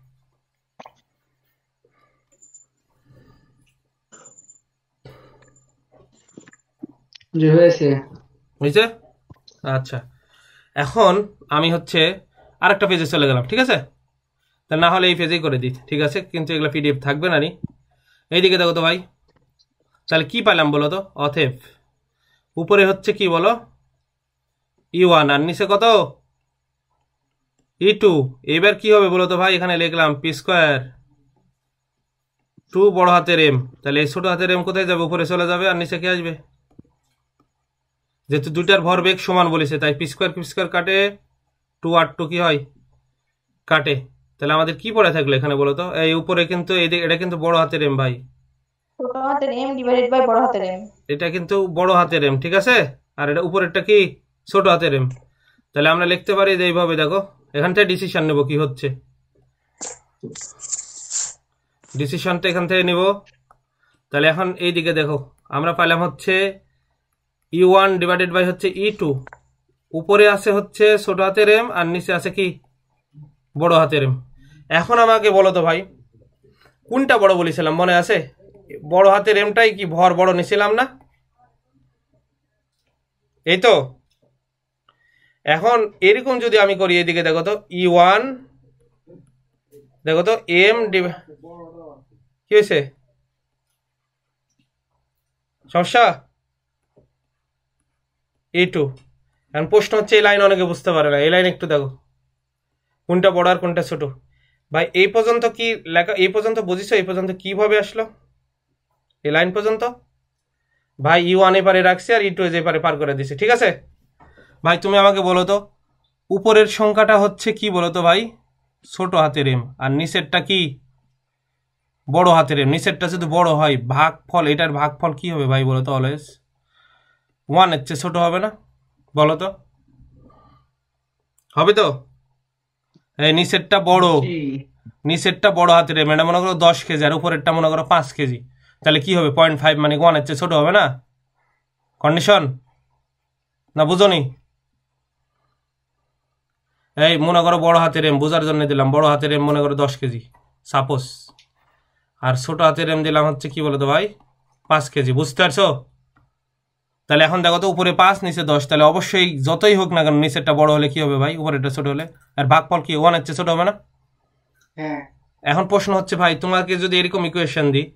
জি হয়েছে। হয়েছে? আচ্ছা, এখন আমি হচ্ছে আরেকটা পেজে চলে গেলাম, ঠিক আছে? তা না হলে এই পেজেই করে দিই, ঠিক আছে? কিন্তু এগুলো পিডিএফ থাকবে না নি। এইদিকে দেখো তো ভাই, তাহলে কি পাইলাম বলো তো? অতএব উপরে হচ্ছে কি বলো? E1 আর নিচে কত? E2। এবার কি হবে বলো তো ভাই? এখানে লিখলাম পি স্কয়ার 2 বড় হাতের এম। তাহলে এই ছোট হাতের এম কোথায় যাবে? উপরে চলে যাবে। আর নিচে কি আসবে? যেহেতু দুইটার ভরবেগ সমান বলেছে, তাই পি স্কয়ার কাটে 2 আর 2 কি হয়? কাটে। তাহলে আমাদের কি পড়ে থাকলো এখানে বলো তো? এই উপরে কিন্তু এটা কিন্তু বড় হাতের এম ভাই, ছোট হাতের এম ডিভাইডেড বাই বড় হাতের এম। এটা কিন্তু বড় হাতের এম, ঠিক আছে? আর এটা উপরেরটা কি? ছোট হাতের এম। তাহলে আমরা লিখতে পারি যে এইভাবে, দেখো এখান থেকে ডিসিশন নেব কি হচ্ছে। ডিসিশনটা এখান থেকে নিব। তাহলে এখন এই দিকে দেখো, আমরা পাইলাম হচ্ছে E1 ডিভাইডেড বাই হচ্ছে E2। উপরে আছে হচ্ছে ছোট হাতের এম আর নিচে আছে কি? বড় হাতের এম। এখন আমাকে বলো তো ভাই, কোনটা বড় বলেছিলাম মনে আছে? বড় হাতের এমটাই কি ভর বড় নিছিলাম না? এই তো। এখন এরকম যদি আমি করি, এদিকে দেখো তো E1 দেখো তো এম কি হয়েছে? সমস্যা E2। এখন প্রশ্ন হচ্ছে এই লাইন অনেকে বুঝতে পারে না, এই লাইন একটু দেখো কোনটা বড় আর কোনটা ছোট। ভাই এই পর্যন্ত কি লেখা, এই পর্যন্ত বুঝিছো? এই পর্যন্ত কিভাবে আসলো এই লাইন পর্যন্ত? ভাই E1 এপারে রাখছি আর E2 যে পারে পার করে দিছি, ঠিক আছে? ভাই তুমি আমাকে বলো তো উপরের সংখ্যাটা হচ্ছে কি বলো তো ভাই? ছোট হাতের এম, আর নিচেরটা কি? বড় হাতের এম। নিচেরটা যদি বড় হয় ভাগফল, এটার ভাগফল কি হবে ভাই বলো তো? অলওয়েজ 1 এর চেয়ে ছোট হবে না? বলো তো, হবে তো? এই নিচেরটা বড়, নিচেরটা বড় হাতের এম, এটা মনে করো 10 কেজি আর উপরেরটা মনে করো 5 কেজি, তাহলে কি হবে? 0.5 মানে 1 এর চেয়ে ছোট হবে না? কন্ডিশন না বুঝনি? এই মনে করো বড় হাতের এম, বোঝার জন্য দিলাম, বড় হাতের এম মনে করো 10 কেজি সাপোজ, আর ছোট হাতের এম দিলাম হচ্ছে কি বলতো ভাই 5 কেজি, বুঝতে পারছো? তাহলে এখন দেখো তো উপরে 5 নিচে 10, তাহলে অবশ্যই যতই হোক না কেন নিচেরটা বড় হলে কি হবে ভাই? উপরেরটা ছোট হলে। আর ভাগফল কি 1 এর চেয়ে ছোট হবে না? হ্যাঁ। এখন প্রশ্ন হচ্ছে ভাই তোমাকে যদি এরকম ইকুয়েশন দিই,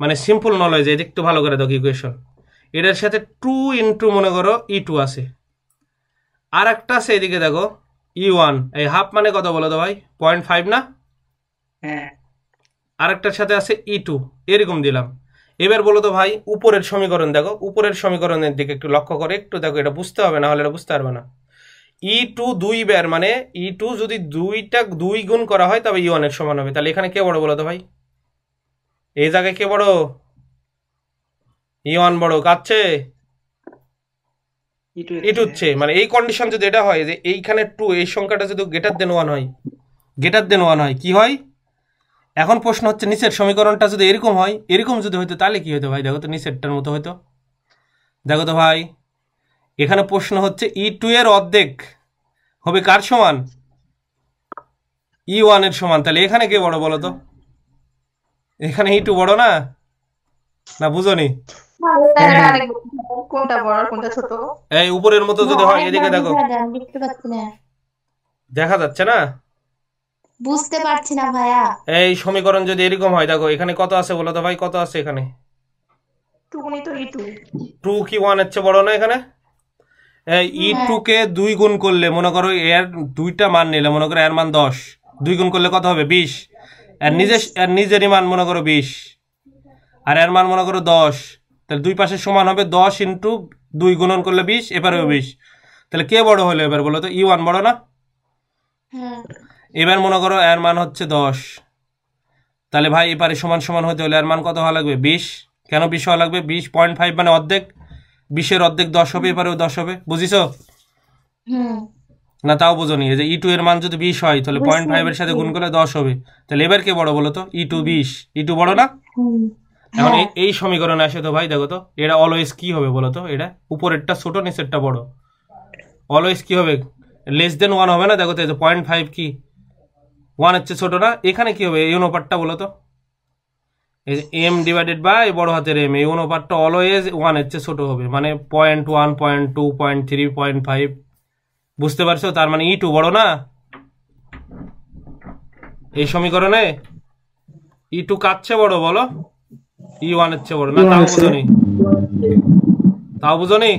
মানে সিম্পল নলেজ, এই একটু ভালো করে দেখো ইকুয়েশন, এটার সাথে 2 ইন্টু মনে করো E2 আছে, আর একটা আছে এদিকে দেখো E1, এই হাফ মানে কত বলো তো ভাই? 0.5 না? হ্যাঁ। আরেকটার সাথে আছে E2, এরকম দিলাম। এবার বলো তো ভাই উপরের সমীকরণ দেখো, উপরের সমীকরণের দিকে একটু লক্ষ্য করে একটু দেখো, এটা বুঝতে হবে, না হলে এটা বুঝতে পারবে না। E2 2 বার, মানে E2 যদি 2 গুণ করা হয় তবে E1 এর সমান হবে, তাহলে এখানে কে বড় বলো তো ভাই? এই জায়গায় কে বড়? E1 বড়, কাচ্ছে E2 হচ্ছে, মানে এই কন্ডিশন যদি এটা হয় যে এইখানে 2, এই সংখ্যাটা যদি গ্রেটার দেন 1 হয়, গ্রেটার দেন 1 হয় কি হয়? এখন প্রশ্ন হচ্ছে নিচের সমীকরণটা যদি এরকম হয়, এরকম যদি হইতো তাহলে কি হতো ভাই? দেখো তো নিচেরটার মতো হইতো, দেখো তো ভাই। এখানে প্রশ্ন হচ্ছে E2 এর অর্ধেক হবে কার সমান? E1 এর সমান, তাহলে এখানে কে বড় বলো তো? এখানে E2 বড় না? না বুঝনি? কোনটা বড় আর কোনটা ছোট? এই উপরের মতো যদি হয়, এদিকে দেখো, বুঝতে পারছি না, দেখা যাচ্ছে না? বুঝতে পারছি না ভাইয়া। এই সমীকরণ যদি এরকম হয়, দেখো এখানে কত আছে বলো তো ভাই? কত আছে এখানে? 2 কি 1 এর চেয়ে বড় না এখানে? এই E2 কে 2 গুণ করলে মনে করো এর দুইটা মান নিলে, মনে করো এর মান 10, 2 গুণ করলে কত হবে? 20, আর নিজেরই মান মনে করো 20, আর এর মান মনে করো 10, তাহলে দুই পাশে সমান হবে 10 ইন্টু 2 গুণন করলে 20, এবারে 20, তাহলে কে বড় হলো এবার বলো তো? E1 বড় না? এবার মনে করো এর মান হচ্ছে 10, তাহলে ভাই এবারে সমান সমান হতে হলে এর মান কত হওয়া লাগবে? 20। কেন 20 হওয়া লাগবে? 20.5 মানে অর্ধেক, 20 এর অর্ধেক 10 হবে, এবারেও 10 হবে, বুঝিছো না? তাও বুঝনি? এই যে E2 এর মান যদি 20 হয় তাহলে 0.5 এর সাথে গুণ করলে 10 হবে, তাহলে এবার কে বড় বলো তো? E2 20, E2 বড় না? এখন এই সমীকরণে আসে তো ভাই দেখো তো, এটা অলওয়েজ কি হবে বলো তো? এটা উপরেরটা ছোট নিচেরটা বড়, অলওয়েজ কি হবে? লেস দেন 1 হবে না? দেখো তো 0.5 কি 1 এর চেয়ে ছোট না? এখানে কি হবে এই অনুপাতটা বলো তো? এই যে m ডিভাইডেড বাই বড় হাতের m, এই অনুপাতটা অলওয়েজ 1 এর চেয়ে ছোট হবে, মানে 0.1, 0.2, 0.3, 0.5, বুঝতে পারছো? তার মানে E2 বড় না এই সমীকরণে? E2 কার চেয়ে বড় বলো? E1 এর চেয়ে বড় না? তাও বুঝনি? তাও বুঝনি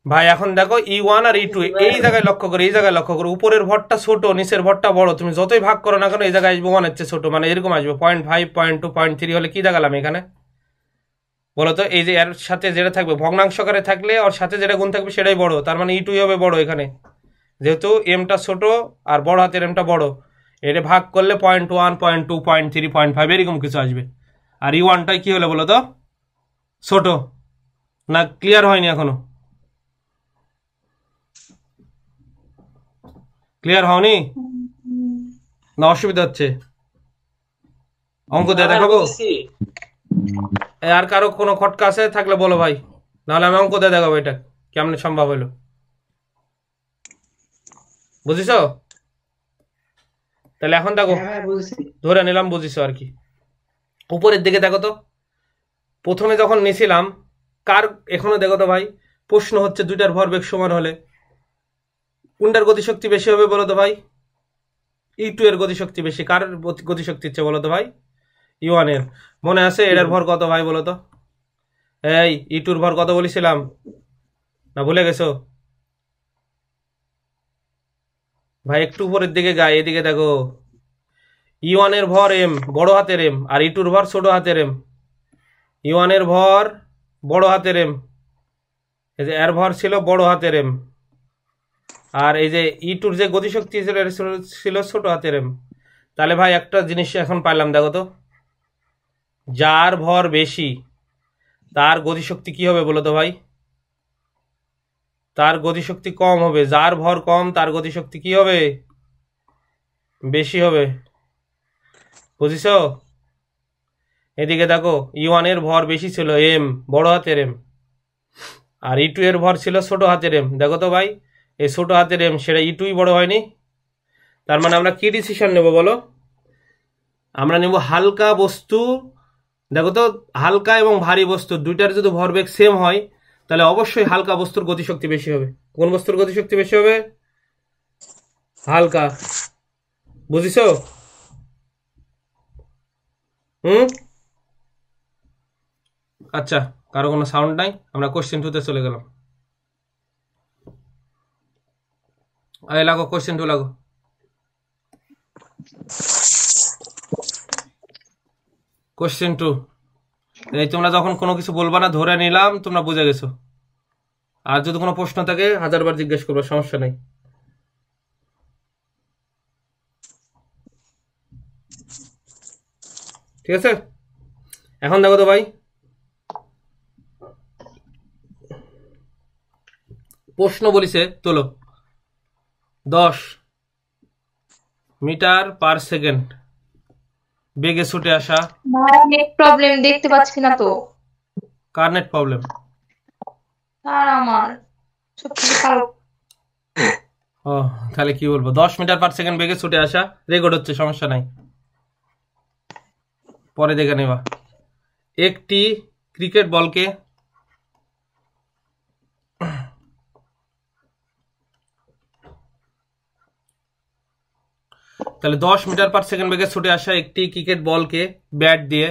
ভাই? এখন দেখো E1 আর E2 এই জায়গায় লক্ষ্য করো, এই জায়গায় লক্ষ্য করো, উপরের ভরটা ছোট নিচের ভরটা বড়, তুমি যতই ভাগ করো না কেন এই জায়গায় আসবে 1 এর চেয়ে ছোট, মানে এরকম আসবে 0.5, 0.2, 0.3 হলে কি দেখালাম এখানে বলো তো? এই যে এর সাথে যেটা থাকবে ভগ্নাংশকারে থাকলে ওর সাথে যেটা গুণ থাকবে সেটাই বড়, তার মানে E2 হবে বড় এখানে, যেহেতু এমটা ছোট আর বড় হাতের এমটা বড়, এটা ভাগ করলে 0.1, 0.2, 0.3, 0.5 এরকম কিছু আসবে। আর E1টাই কি হলো বলো তো? ছোট না? ক্লিয়ার হয়নি এখনো? ক্লিয়ার হওনি না? অসুবিধা হচ্ছে? অঙ্ক দিয়ে দেখাবো? আর কারো কোনো খটকা আছে থাকলে বলো ভাই, নাহলে আমি অঙ্ক দিয়ে দেখাবো এটা কেমনে সম্ভব হলো, বুঝিছো? তাহলে এখন দেখো, ধরে নিলাম বুঝিছো আর কি। উপরের দিকে দেখো তো, প্রথমে যখন নিয়েছিলাম কার, এখনো দেখো তো ভাই, প্রশ্ন হচ্ছে দুইটার ভরবেগ সমান হলে কোনটার গতিশক্তি বেশি হবে বলো তো ভাই? E2 এর গতিশক্তি বেশি, কার গতিশক্তি হচ্ছে বলো তো ভাই? E1 এর মনে আছে এটার ভর কত ভাই বলো তো? এই E2 এর ভর কত বলেছিলাম, না ভুলে গেছো ভাই? একটু উপরের দিকে গায়ে, এদিকে দেখো। E1 এর ভর m, বড় হাতের m, আর E2 এর ভর ছোট হাতের m। E1 এর ভর বড় হাতের m, এই যে এর ভর ছিল বড় হাতের m, আর এই যে E2 এর যে গতিশক্তি ছিল এটা ছিল ছোট হাতের m। তাহলে ভাই একটা জিনিস এখন পাইলাম, দেখো তো, যার ভর বেশি তার গতিশক্তি কি হবে বলো তো ভাই? তার গতিশক্তি কম হবে। যার ভর কম তার গতিশক্তি কি হবে? বেশি হবে। বুঝিছো? এদিকে দেখো, E1 এর ভর বেশি ছিল m, বড় হাতের m, আর E2 এর ভর ছিল ছোট হাতের m। দেখো তো ভাই, এই ছোট হাতের m সেটা E2ই বড় হয়নি। তার মানে আমরা কি ডিসিশন নেব বলো? আমরা নেব হালকা বস্তু। দেখো তো, হালকা এবং ভারী বস্তু দুইটার যদি ভরবেগ সেম হয় তাহলে অবশ্যই হালকা বস্তুর গতিশক্তি বেশি হবে। কোন বস্তুর গতিশক্তি বেশি হবে? হালকা। বুঝিছো? আচ্ছা, কারো কোনো সাউন্ড নাই, আমরা কোশ্চেন 2 তে চলে গেলাম। আরে লাগো, কোশ্চেন 2 লাগো। কোশ্চেন 2, এই তোমরা যখন কোনো কিছু বলবা না ধরে নিলাম তোমরা বুঝে গেছো। আর যদি কোনো প্রশ্ন থাকে 1000 বার জিজ্ঞেস করবে, সমস্যা নেই। ঠিক আছে? এখন দেখো তো ভাই, প্রশ্ন বলিছে তোলো 10 মিটার পার সেকেন্ড বেগে ছুটে আসা। নেট প্রবলেম, দেখতে পাচ্ছি না তো। কার নেট প্রবলেম? আর আমার সবকিছু কালো। ও, তাহলে কি বলবো? 10 মিটার পার সেকেন্ড বেগে ছুটে আসা, রেকর্ড হচ্ছে, সমস্যা নাই, পরে দেখে নেবা। একটি ক্রিকেট বলকে তাহলে 10 মিটার পার সেকেন্ড বেগে ছুটে আসা একটি ক্রিকেট বলকে ব্যাট দিয়ে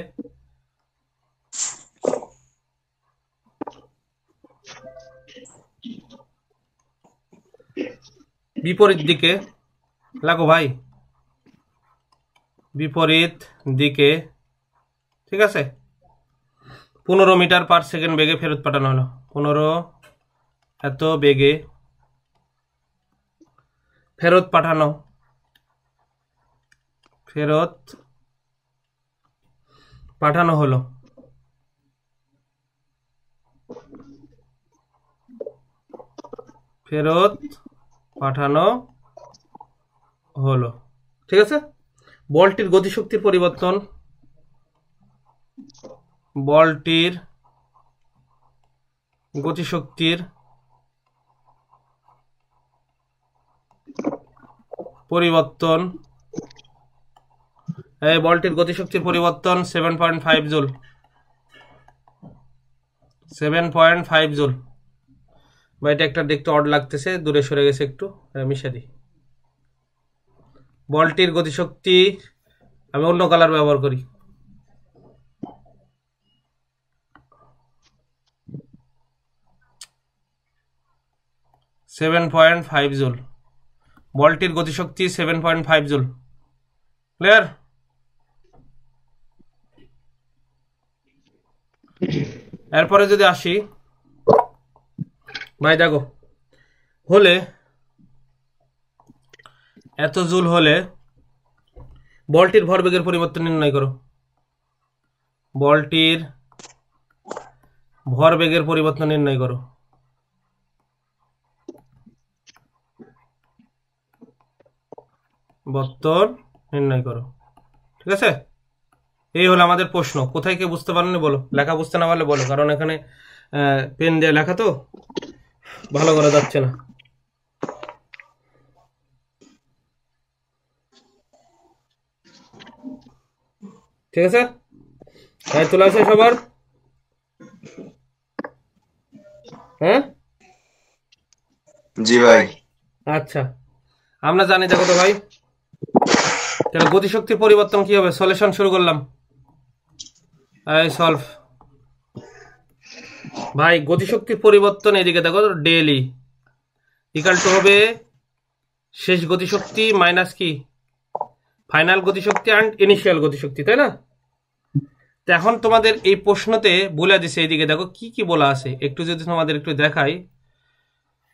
বিপরীত দিকে লাগো ভাই, বিপরীত দিকে, ঠিক আছে, 15 মিটার পার সেকেন্ড বেগে ফেরত পাঠানো হলো। 15 এত বেগে ফেরত পাঠানো হলো। ফেরত পাঠানো হলো, ঠিক আছে। বলটির গতিশক্তির পরিবর্তন, বলটির গতিশক্তির পরিবর্তন, এই বলটির গতিশক্তির পরিবর্তন 7.5 জুল। 7.5 জুল। বা এটা একটা দেখতে অড লাগতেছে, দূরে সরে গেছে একটু, মিশে দিই। বলটির গতিশক্তি আমি অন্য কালার ব্যবহার করি। $7.5 জুল। বলটির গতিশক্তি 7.5 জুল। ক্লিয়ার? এরপরে যদি আসি ভাই, দেখো, হলে এত জুল হলে বলটির ভরবেগের পরিবর্তন নির্ণয় করো। বলটির ভরবেগের পরিবর্তন নির্ণয় করো। বর্তন নির্ণয় করো, ঠিক আছে। এই হলো আমাদের প্রশ্ন। কোথায় কে বুঝতে পারেনি বলো, লেখা বুঝতে না পারলে বলো, কারণ এখানে পেন দিয়ে লেখা তো ভালো করা যাচ্ছে না। ঠিক আছে, হ্যাঁ, তোলা আছে সবার? হ্যাঁ, জি ভাই। আচ্ছা, আমরা জানি, দেখো তো ভাই, তাহলে গতিশক্তির পরিবর্তন কি হবে? সলিউশন শুরু করলাম। এই সলভ ভাই। গতিশক্তির পরিবর্তন এদিকে দেখো, ডেলি ইকাল টু হবে শেষ গতিশক্তি মাইনাস কি ফাইনাল গতিশক্তি অ্যান্ড ইনিশিয়াল গতিশক্তি, তাই না? তো এখন তোমাদের এই প্রশ্নতে বলে দিছে, এইদিকে দেখো কি কি বলা আছে, একটু যদি তোমাদের একটু দেখাই,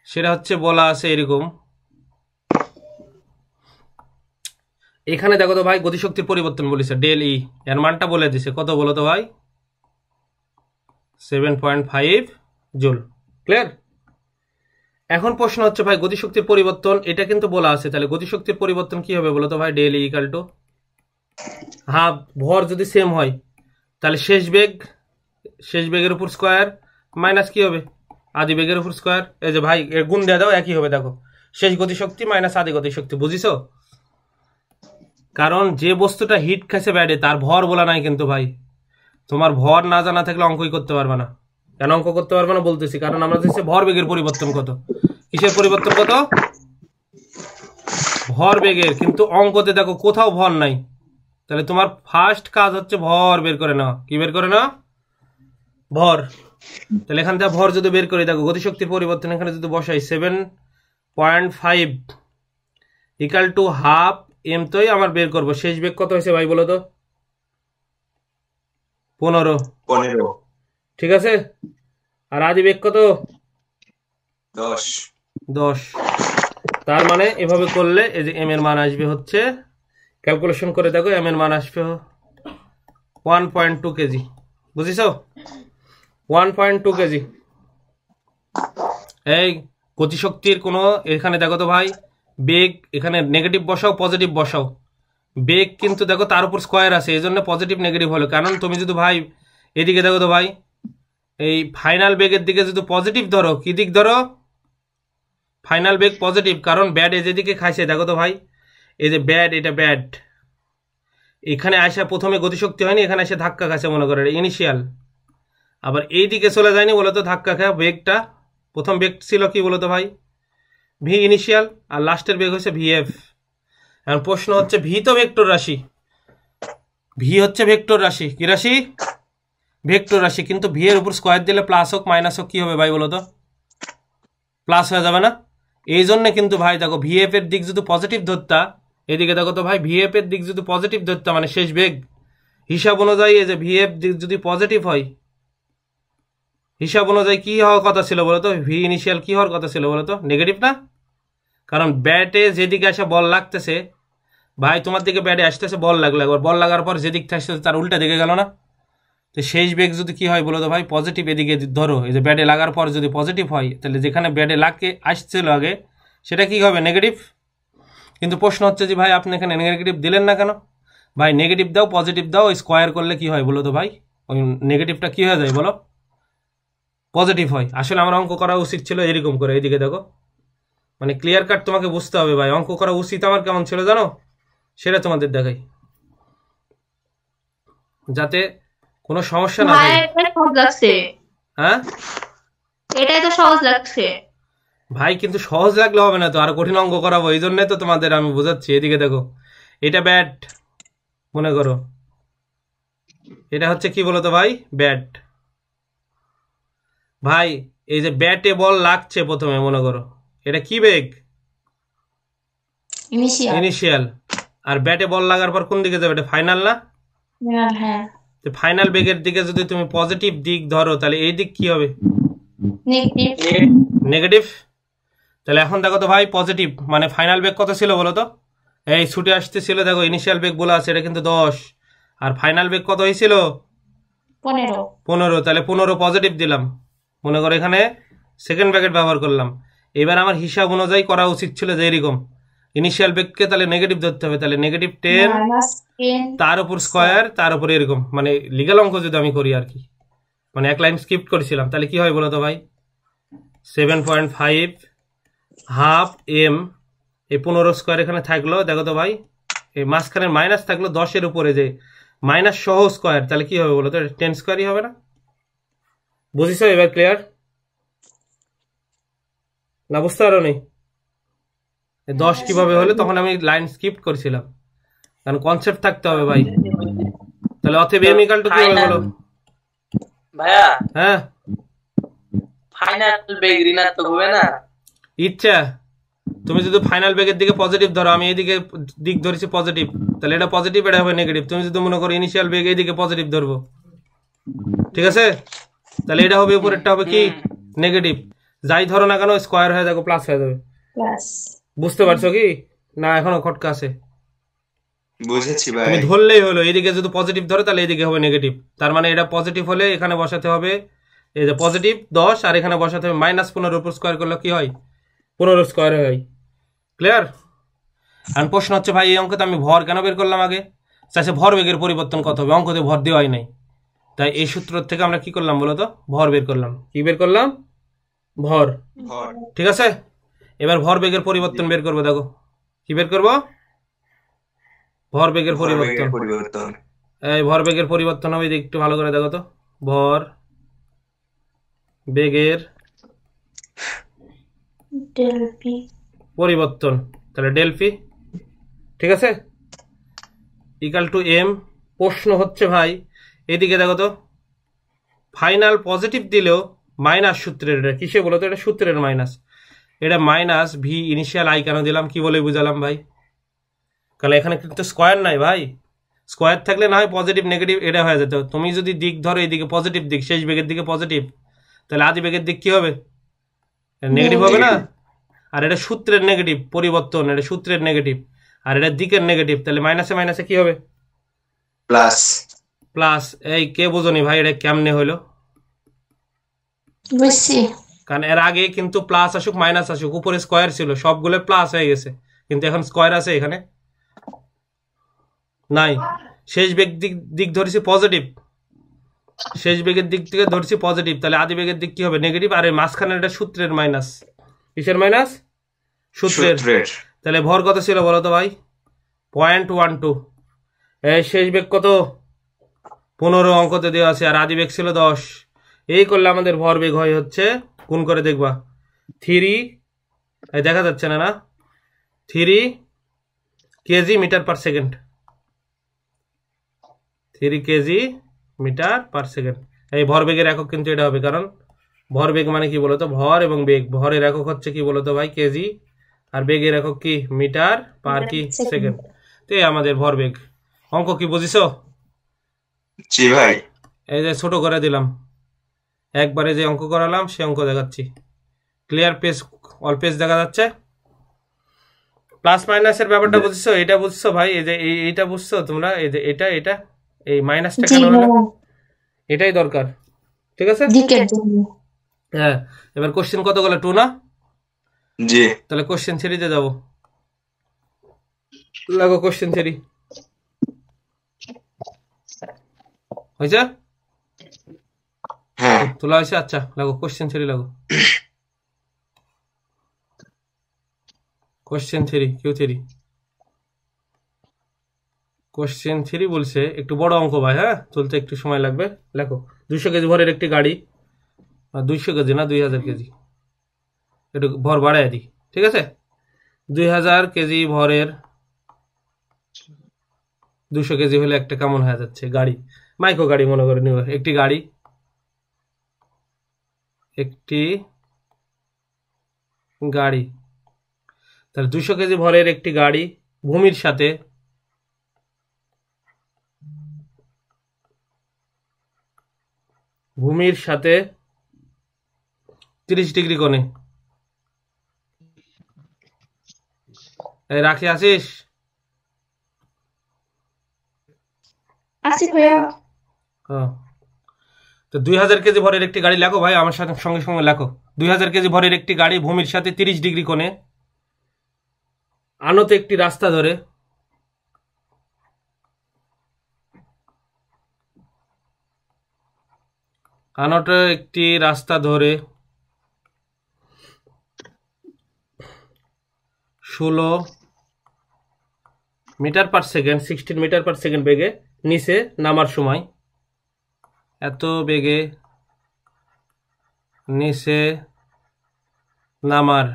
সেটা হচ্ছে বলা আছে এরকম। এখানে দেখো তো ভাই গতিশক্তির পরিবর্তন বলেছে ডেল ই, এর মানটা বলে দিছে কত বলো তো ভাই? 7.5 জুল। ক্লিয়ার? এখন প্রশ্ন হচ্ছে ভাই গতিশক্তির পরিবর্তন, এটা কিন্তু বলা আছে, তাহলে গতিশক্তির পরিবর্তন কি হবে বলো তো ভাই? Del E equal to half, ভর যদি সেম হয় তাহলে শেষ বেগের উপর স্কোয়ার মাইনাস কি হবে আদি বেগের উপর স্কোয়ার। এই যে ভাই এর গুণ দেওয়া দাও, একই হবে। দেখো শেষ গতিশক্তি মাইনাস আদি গতিশক্তি, বুঝিছো? কারণ যে বস্তুটা হিট খাইছে ব্যাডে তার ভর বলা নাই কিন্তু ভাই। তোমার ভর না জানা থাকলে অঙ্কই করতে পারবে না। কেন অঙ্ক করতে পারবে না বলতেছি, কারণ আমরা দেখছি ভর বেগের পরিবর্তন কত, কিসের পরিবর্তন কত? ভর বেগের। কিন্তু অঙ্কতে দেখো কোথাও ভর নাই, তাহলে তোমার ফার্স্ট কাজ হচ্ছে ভর বের করে নাও। কি বের করে নাও? ভর। তাহলে এখান থেকে ভর যদি বের করি, দেখো গতিশক্তির পরিবর্তন এখানে যদি বসাই 7.5 ইকাল টু হাফ এম, তোই আমার বের করবো শেষ বেগ কত হয়েছে ভাই বলো তো? 15। ঠিক আছে। আর আদি বেগ কত? 10। তার মানে এভাবে করলে এই যে এম এর মান আসবে হচ্ছে, ক্যালকুলেশন করে দেখো, এম এর মান আসবে 1.2 কেজি। বুঝিস? 1.2 কেজি। এই গতিশক্তির কোনো এখানে দেখো তো ভাই বেগ, এখানে নেগেটিভ বসাও পজিটিভ বসাও, বেগ কিন্তু দেখো তার উপর স্কোয়ার আছে, এই জন্য পজিটিভ নেগেটিভ হলো। কারণ তুমি যদি ভাই এদিকে দেখো তো ভাই, এই ফাইনাল বেগের দিকে যদি পজিটিভ ধরো, কি দিক ধরো? ফাইনাল বেগ পজিটিভ, কারণ ব্যাড এ যেদিকে খাইছে দেখো তো ভাই, এই যে ব্যাড, এটা ব্যাড, এখানে আসা প্রথমে গতিশক্তি হয়নি, এখানে এসে ধাক্কা খাইছে মনে করে ইনিশিয়াল। আবার এই দিকে চলে যায়নি বলতো ধাক্কা খায় বেগটা, প্রথম বেগ ছিল কি বলতো ভাই? ভি ইনিশিয়াল, আর লাস্টের বেগ হচ্ছে ভিএফ। এখন প্রশ্ন হচ্ছে ভি তো ভেক্টর রাশি, ভি হচ্ছে ভেক্টর রাশি, কি রাশি? ভেক্টর রাশি। কিন্তু ভি এর উপর স্কোয়ার দিলে প্লাস হোক মাইনাস হোক কি হবে ভাই বলো তো? প্লাস হয়ে যাবে না? এই জন্য কিন্তু ভাই দেখো ভিএফ এর দিক যদি পজিটিভ ধরতা, এদিকে দেখো তো ভাই ভিএফ এর দিক যদি পজিটিভ ধরতা, মানে শেষ বেগ হিসাব অনুযায়ী এই যে ভিএফ দিক যদি পজিটিভ হয়, হিসাব অনুযায়ী কি হওয়ার কথা ছিল বলতো? ভি ইনিশিয়াল কি হওয়ার কথা ছিল বলতো? নেগেটিভ না? কারণ ব্যাটে যেদিকে আসে বল লাগতেছে ভাই, তোমার দিকে ব্যাটে আসতেছে বল লাগলো, একবার বল লাগার পর যেদিক থাকছে তার উল্টা দিকে গেল না? তো শেষ বেগ যদি কি হয় বলতো ভাই? পজিটিভ এদিকে ধরো, এই যে ব্যাটে লাগার পর যদি পজিটিভ হয়, তাহলে যেখানে ব্যাটে লাগে আসছিল আগে সেটা কি হবে? নেগেটিভ। কিন্তু প্রশ্ন হচ্ছে যে ভাই আপনি এখানে নেগেটিভ দিলেন না কেন? ভাই নেগেটিভ দাও পজিটিভ দাও, স্কোয়ার করলে কি হয় বলো তো ভাই? ওই নেগেটিভটা কি হয়ে যায় বলো? পজিটিভ হয়। আসলে আমার অঙ্ক করা উচিত ছিল এরকম করে, এইদিকে দেখো, মানে ক্লিয়ার কাট তোমাকে বুঝতে হবে ভাই। অঙ্ক করা উচিত আমার কেমন ছিল জানো? সেটা তোমাদের দেখাই, যাতে কোনো সমস্যা না হয়। হ্যাঁ এটাই তো সহজ লাগছে ভাই, কিন্তু সহজ লাগলে হবে না তো, আরো কঠিন অঙ্ক করাবো, এই জন্যই তো তোমাদের আমি বোঝাচ্ছি। এদিকে দেখো, এটা ব্যাট মনে করো, এটা হচ্ছে কি বলতো ভাই? ব্যাট। ভাই এই যে ব্যাটে বল লাগছে প্রথমে মনে করো, এটা কি বেগ? ইনিশিয়াল। আর ব্যাটে বল লাগার পর কোন দিকে যাবে? এটা ফাইনাল না? হ্যাঁ। তো ফাইনাল বেগের দিকে যদি তুমি পজিটিভ দিক ধরো, তাহলে এই দিক কি হবে? নেগেটিভ। তাহলে এখন দেখো তো ভাই পজিটিভ, মানে ফাইনাল বেগ কত ছিল বলো তো? এই ছুটে আসতে ছিল, দেখো ইনিশিয়াল বেগ বলা আছে, এটা কিন্তু 10, আর ফাইনাল বেগ কত হয়েছিল? 15। তাহলে 15 পজিটিভ দিলাম, মনে করো এখানে সেকেন্ড ব্র্যাকেট ব্যবহার করলাম। এবার আমার হিসাব অনুযায়ী করা উচিত ছিল যে এরকম ইনিশিয়াল বেগকে তাহলে নেগেটিভ ধরতে হবে, তাহলে নেগেটিভ 10 তার উপর স্কোয়ার তার উপরে এরকম, মানে লিগ্যাল অঙ্ক যদি আমি করি আর কি, মানে এক লাইন স্কিপ করেছিলাম, তাহলে কি হয় বলো তো ভাই? 7.5 হাফ এম, এই 15 স্কোয়ার এখানে থাকলো, দেখো তো ভাই এই মাঝখানে মাইনাস থাকলো 10-এর উপরে যে মাইনাস সহ স্কোয়ার, তাহলে কি হবে বলো তো? 10 স্কোয়ারই হবে না? বুঝিস? এবার ক্লিয়ার না? বুঝতে পারো নি 10 কিভাবে হলো? তখন আমি লাইন স্কিপ করেছিলাম, কারণ কনসেপ্ট থাকতে হবে ভাই। তাহলে অতএব এম ইকুয়াল টু কি হবে বলো? ভাইয়া হ্যাঁ ফাইনাল বেগ ঋণাত্মক হবে না? ইচ্ছা তুমি যদি ফাইনাল বেগের দিকে পজিটিভ ধরো, আমি এইদিকে দিক ধরেছি পজিটিভ, তাহলে এটা পজিটিভ, এটা হবে নেগেটিভ। তুমি যদি মনে করো ইনিশিয়াল বেগ এইদিকে পজিটিভ ধরবো, ঠিক আছে, তাহলে এটা হবে উপরেরটা হবে কি নেগেটিভ। যাই ধরো না কেন স্কোয়ার হয়ে যাবে, প্লাস হয়ে যাবে। প্লাস বুঝতে পারছো কি না এখনো খটকা আছে? বুঝেছি তুমি ভাই। ধরলেই হলো, এইদিকে যদি পজিটিভ ধরো তাহলে এইদিকে হবে নেগেটিভ। তার মানে এটা পজিটিভ হলে এখানে বসাতে হবে এই যে পজিটিভ 10, আর এখানে বসাতে হবে -15 উপর স্কোয়ার করলে কি হয় 15 স্কোয়ার হয়। ক্লিয়ার? আর প্রশ্ন হচ্ছে ভাই এই অঙ্কতে আমি ভর কেন বের করলাম আগে? চাইছে ভর বেগের পরিবর্তন কত হবে, অঙ্কতে ভর দেওয়াই নাই। তাই এই সূত্র থেকে আমরা কি করলাম বলতো, ভর বের করলাম। কি বের করলাম? ভর। ভর। ঠিক আছে, এবার ভর বেগের পরিবর্তন বের করবো। দেখো কি বের করবো, ভর বেগের পরিবর্তন। পরিবর্তন। এই ভর বেগের পরিবর্তন হবে, একটু ভালো করে দেখো তো, ভর বেগের ডেল পি পরিবর্তন, তাহলে ডেল পি, ঠিক আছে, ইকাল টু এম। প্রশ্ন হচ্ছে ভাই এদিকে দেখো তো, ফাইনাল পজিটিভ দিলেও মাইনাস সূত্রের, এটা কিসে বলো তো, এটা সূত্রের মাইনাস, এটা minus V initial I can দিলাম, কি বলে বুঝালাম ভাই? কারণ এখানে কিন্তু স্কোয়ার নাই ভাই, স্কোয়ার থাকলে না হয় পজিটিভ নেগেটিভ এটা হয়ে যেত। তুমি যদি দিক ধরো এইদিকে পজিটিভ দিক, শেষ বেগের দিকে পজিটিভ, তাহলে আদি বেগের দিক কি হবে, নেগেটিভ হবে না? আর এটা সূত্রের নেগেটিভ পরিবর্তন, এটা সূত্রের নেগেটিভ, আর এটা দিকের নেগেটিভ, তাহলে মাইনাসে মাইনাসে কি হবে, প্লাস। প্লাস। এই কে বোঝনি ভাই এটা কেমনে হলো? বুঝছি। কারণ এর আগে কিন্তু প্লাস আসুক মাইনাস আসুক উপরে স্কোয়ার ছিল, সবগুলো প্লাস হয়ে গেছে, কিন্তু এখন স্কোয়ার আছে এখানে নাই। শেষ বেগ দিক ধরেছি পজিটিভ, শেষ বেগের দিক থেকে ধরছি পজিটিভ, তাহলে আদি বেগের দিক কি হবে নেগেটিভ, আর এই মাঝখানে এটা সূত্রের মাইনাস। কিসের মাইনাস? সূত্রের। তাহলে ভর কত ছিল বলো তো ভাই, 0.12। এই শেষ বেগ কত 15 অঙ্কতে দেওয়া আছে, আর আদি বেগ ছিল 10। এই করলে আমাদের ভর বেগ হয় হচ্ছে, গুণ করে দেখবা 3, এই দেখা যাচ্ছে না, না 3 kg metre per second, 3 kg metre per second. এই ভর বেগের একক কিন্তু এটা হবে, কারণ ভর বেগ মানে কি বলতো, ভর এবং বেগ। ভরের একক হচ্ছে কি বলতো ভাই, কেজি, আর বেগের একক কি মিটার পার কি সেকেন্ড। তো এই আমাদের ভর বেগ। অঙ্ক কি বুঝিছো? জি ভাই। এই যে ছোট করে দিলাম, একবারে যে অঙ্ক করালাম সে অঙ্ক দেখাচ্ছি। ক্লিয়ার? পেজ অল পেজ দেখা যাচ্ছে। প্লাস মাইনাসের ব্যাপারটা বুঝছো, এটা বুঝছো ভাই, এই যে এইটা বুঝছো তোমরা, এই যে এটা এটা এই মাইনাসটা জি কেন হলো, ভাইয়া, এটাই দরকার, ঠিক আছে? দিকের জন্য। হ্যাঁ, এবার কোশ্চেন কতগুলো, 2 না? জি। তাহলে কোশ্চেন থ্রিতে যাব, লাগো কোশ্চেন থ্রি হয়েছে, হ্যাঁ। তোলা হয়েছে, আচ্ছা লাগো কোশ্চেন থ্রি, লাগো question three, Q three, question three বলছে একটু বড় অঙ্ক ভাই, হ্যাঁ চলতে একটু সময় লাগবে। লেখো 200 কেজি ভরের একটি গাড়ি, 200 কেজি না 2000 কেজি, একটু ভর বাড়ায় দিই, ঠিক আছে, 2000 কেজি ভরের 200 কেজি হলে একটা কেমন হয়ে যাচ্ছে গাড়ি, মাইক্রো গাড়ি মনে করে নিব, একটি গাড়ি, একটি গাড়ি, তাহলে 200 কেজি ভরের একটি গাড়ি ভূমির সাথে ভূমির সাথে 30 ডিগ্রি কোণে, এই রাখি আসিস, আসি ভাইয়া। হ্যাঁ, তো 2000 কেজি ভরের একটি গাড়ি লেখো ভাই আমার সাথে সঙ্গে সঙ্গে লেখো। 2000 কেজি ভরের একটি গাড়ি ভূমির সাথে 30 ডিগ্রি কোণে আনত একটি রাস্তা ধরে আনত একটি রাস্তা ধরে 16 metre per second 16 metre per second বেগে নিচে নামার সময়, এত বেগে নিচে নামার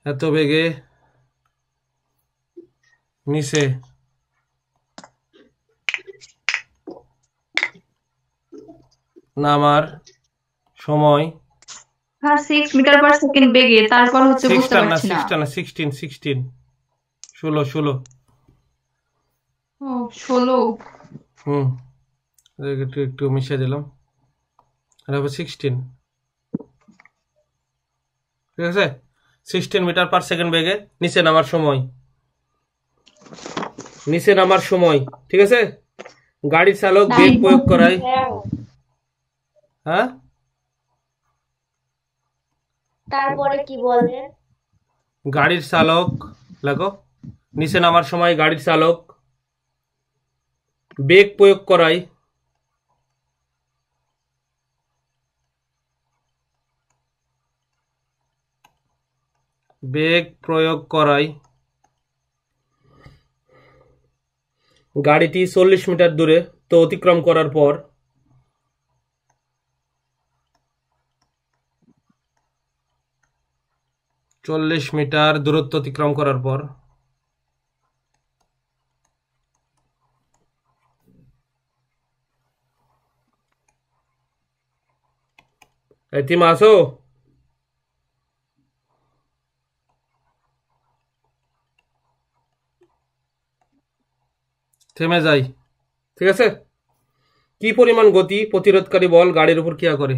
এত বেগে নিচে নামার সময় হ্যাঁ 6 মিটার/সেকেন্ড বেগে, তারপর হচ্ছে বুঝতে সিক্সটান না পারছি না। সিক্সটান না 16 ও 16। হুম একটু একটু মিশিয়ে দিলাম, এটা হবে 16, ঠিক আছে। 16 মিটার/সেকেন্ড বেগে নিচে নামার সময়, নিচে নামার সময়, ঠিক আছে। গাড়ির চালক বেগ প্রয়োগ করায়, হ্যাঁ তারপরে কি বললেন? গাড়ির চালক লেখো, নিচে নামার সময় গাড়ির চালক বেগ প্রয়োগ করায় গাড়িটি 40 মিটার দূরে তো অতিক্রম করার পর 40 মিটার দূরত্ব অতিক্রম করার পর এতিমা আসো, থেমে যাই, ঠিক আছে। কি পরিমাণ গতি প্রতিরোধকারী বল গাড়ির উপর ক্রিয়া করে?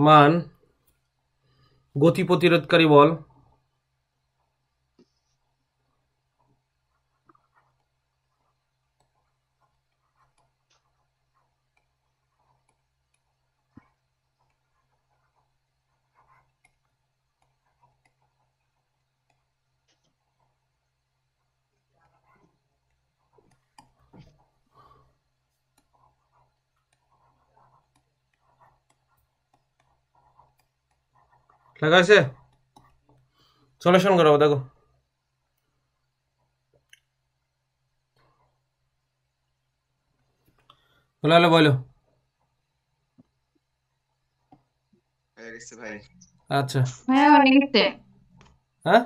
মান গতি প্রতিরোধকারী বল লেখা আছে, সলিউশন করো দেখো। বলো বলো। হয়ে গেছে ভাই। আচ্ছা হ্যাঁ হয়ে গেছে। হ্যাঁ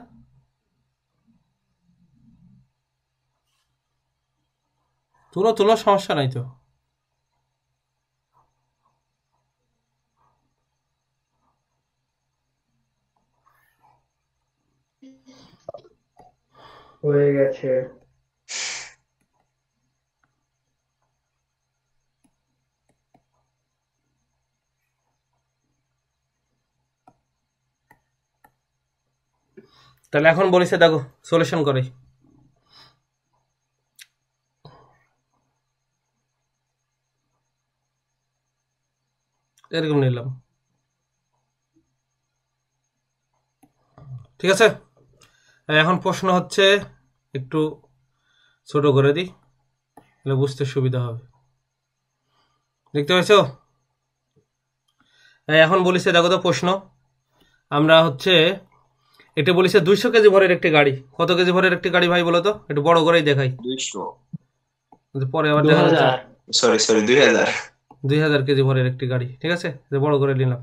তুলো তুলো, সমস্যা নাই তো। হয়ে গেছে। তাহলে এখন বলেছে দেখো সলিউশন করে, এরকম নিলাম, ঠিক আছে। এখন প্রশ্ন হচ্ছে, একটু ছোট করে দিই তাহলে বুঝতে সুবিধা হবে, দেখতে পাইছো। এখন বলেছে দেখো তো প্রশ্ন, আমরা হচ্ছে এটা বলেছে 200 কেজি ভরের একটি গাড়ি। কত কেজি ভরের একটি গাড়ি ভাই বলো তো, একটু বড় করেই দেখাই, 200, পরে আবার দেখা যাচ্ছে। 2000। সরি 2000। 2000 কেজি ভরের একটি গাড়ি, ঠিক আছে, বড় করে নিলাম।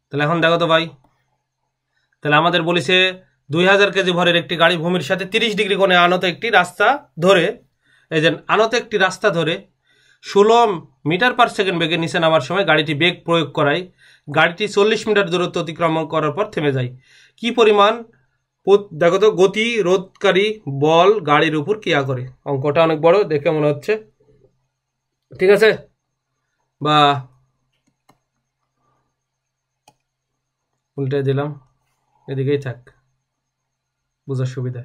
তাহলে এখন দেখো তো ভাই, তাহলে আমাদের বলেছে 2000 কেজি ভরের একটি গাড়ি ভূমির সাথে 30 ডিগ্রি কোণে আনত একটি রাস্তা ধরে, এই যে আনত একটি রাস্তা ধরে 16 মিটার/সেকেন্ড বেগে নিচে নামার সময় গাড়িটি বেগ প্রয়োগ করায় গাড়িটি 40 মিটার দূরত্ব অতিক্রম করার পর থেমে যায়। কি পরিমাণ দেখো তো গতি রোধকারী বল গাড়ির উপর ক্রিয়া করে? অঙ্কটা অনেক বড় দেখে মনে হচ্ছে, ঠিক আছে। বা উল্টে দিলাম, এদিকেই থাক বোঝার সুবিধা।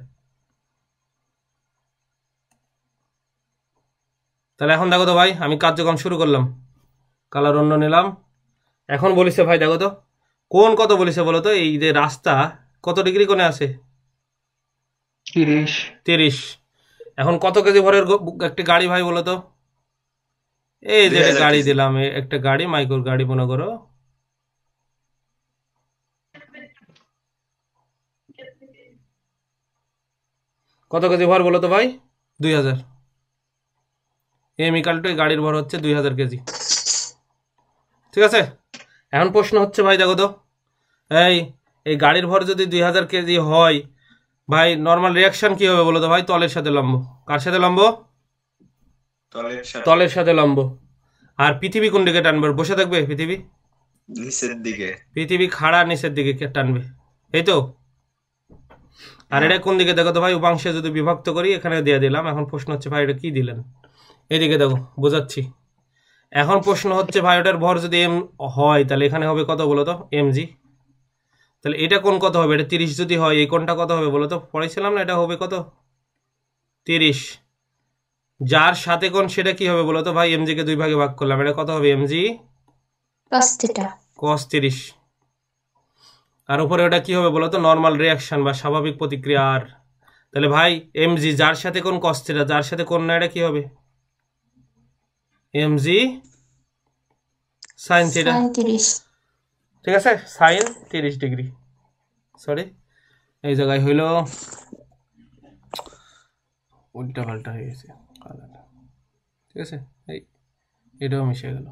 তাহলে এখন দেখো তো ভাই, আমি কার্যক্রম শুরু করলাম, কালার অন্য নিলাম। এখন বলেছে ভাই দেখো তো কোন কত বলেছে বলো তো, এই যে রাস্তা কত ডিগ্রি কোণে আছে? 30। এখন কত কেজি ভরের একটি গাড়ি ভাই বলো তো? এই যে 2000 গাড়ি কেজি। দিলাম, একটা গাড়ি মাইক্রোর গাড়ি মনে করো, কত কেজি ভর বলো তো ভাই? 2000। এম ইকাল টু গাড়ির ভর হচ্ছে 2000 কেজি। ঠিক আছে, এখন প্রশ্ন হচ্ছে ভাই দেখো তো, এই গাড়ির ভর যদি 2000 কেজি হয় ভাই, নর্মাল রিয়াকশন কি হবে বলো তো ভাই? তলের সাথে লম্ব। কার সাথে লম্ব? তলের সাথে লম্ব। আর পৃথিবী কোন দিকে টানবে? বসে থাকবে পৃথিবী? নিচের দিকে। পৃথিবী খাড়া নিচের দিকে টানবে, এই তো। আর এটা কোন দিকে দেখো তো ভাই? উপাংশে যদি বিভক্ত করি, এখানে দিয়ে দিলাম। এখন প্রশ্ন হচ্ছে ভাই এটা কি দিলেন? এদিকে দেখো, বোঝাচ্ছি। এখন প্রশ্ন হচ্ছে ভাই ওটার ভর যদি এম হয় তাহলে এখানে হবে কত বলো তো? mg। তাহলে এটা কোন কত হবে? এটা 30 যদি হয়, এই কোনটা কত হবে বলো তো? পড়েছিলাম না, এটা হবে কত? 30। যার সাথে কোন সেটা কি হবে বলো তো ভাই? mg কে 2 ভাগে ভাগ করলাম, এটা কত হবে? mg cos θ। cos 30। আর উপরে ওটা কি হবে বলো তো? নর্মাল রিয়াকশন বা স্বাভাবিক প্রতিক্রিয়া। আর তাহলে ভাই mg যার সাথে কোন cos θ, যার সাথে কোন না, এটা কি হবে? mg sin θ। sin 30। ঠিক আছে, sin 30 ডিগ্রি। সরি, এই জায়গায় হইল উল্টা পাল্টা হয়ে গেছে। ঠিক আছে, এই এটাও মিশে গেল।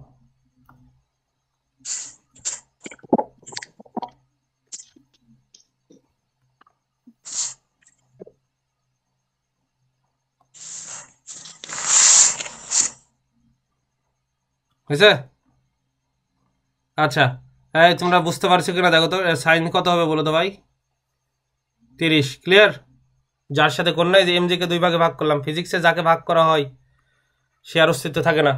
হয়েছে? আচ্ছা, এই তোমরা বুঝতে পারছো কিনা দেখো তো, সাইন কত হবে বলো তো ভাই? 30। ক্লিয়ার? যার সাথে কোন নাই, যে mg কে 2 ভাগে ভাগ করলাম। ফিজিক্সে যাকে ভাগ করা হয় সে আর অস্তিত্ব থাকে না।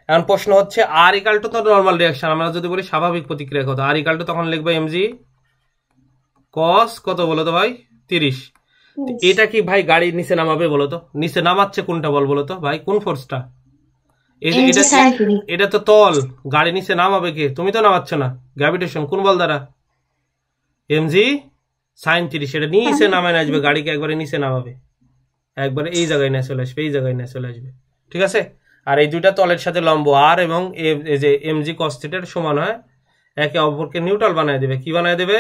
এখন প্রশ্ন হচ্ছে আর ইকাল টু তো নর্মাল রিয়াকশন, আমরা যদি বলি স্বাভাবিক প্রতিক্রিয়া কত? আর ইকাল টু তখন লিখবে mg cos কত বলো তো ভাই? 30। এটা কি ভাই গাড়ি নিচে নামাবে বলো তো? নিচে নামাচ্ছে কোনটা বল বলো তো ভাই? কোন ফোর্সটা? এটা তো তল, গাড়ি নিচে নামাবে কে? তুমি তো নামাচ্ছ না, গ্র্যাভিটেশন। কোন বল দ্বারা? mg sin 30। এটা নিচে নামায় আসবে, গাড়িকে একবারে নিচে নামাবে, একবারে এই জায়গায় নিয়ে চলে আসবে, এই জায়গায় নিয়ে চলে আসবে। ঠিক আছে, আর এই দুইটা তলের সাথে লম্ব আর এবং এই যে mg cos θ সমান হয়, একে অপরকে নিউট্রাল বানায় দেবে। কি বানায় দেবে?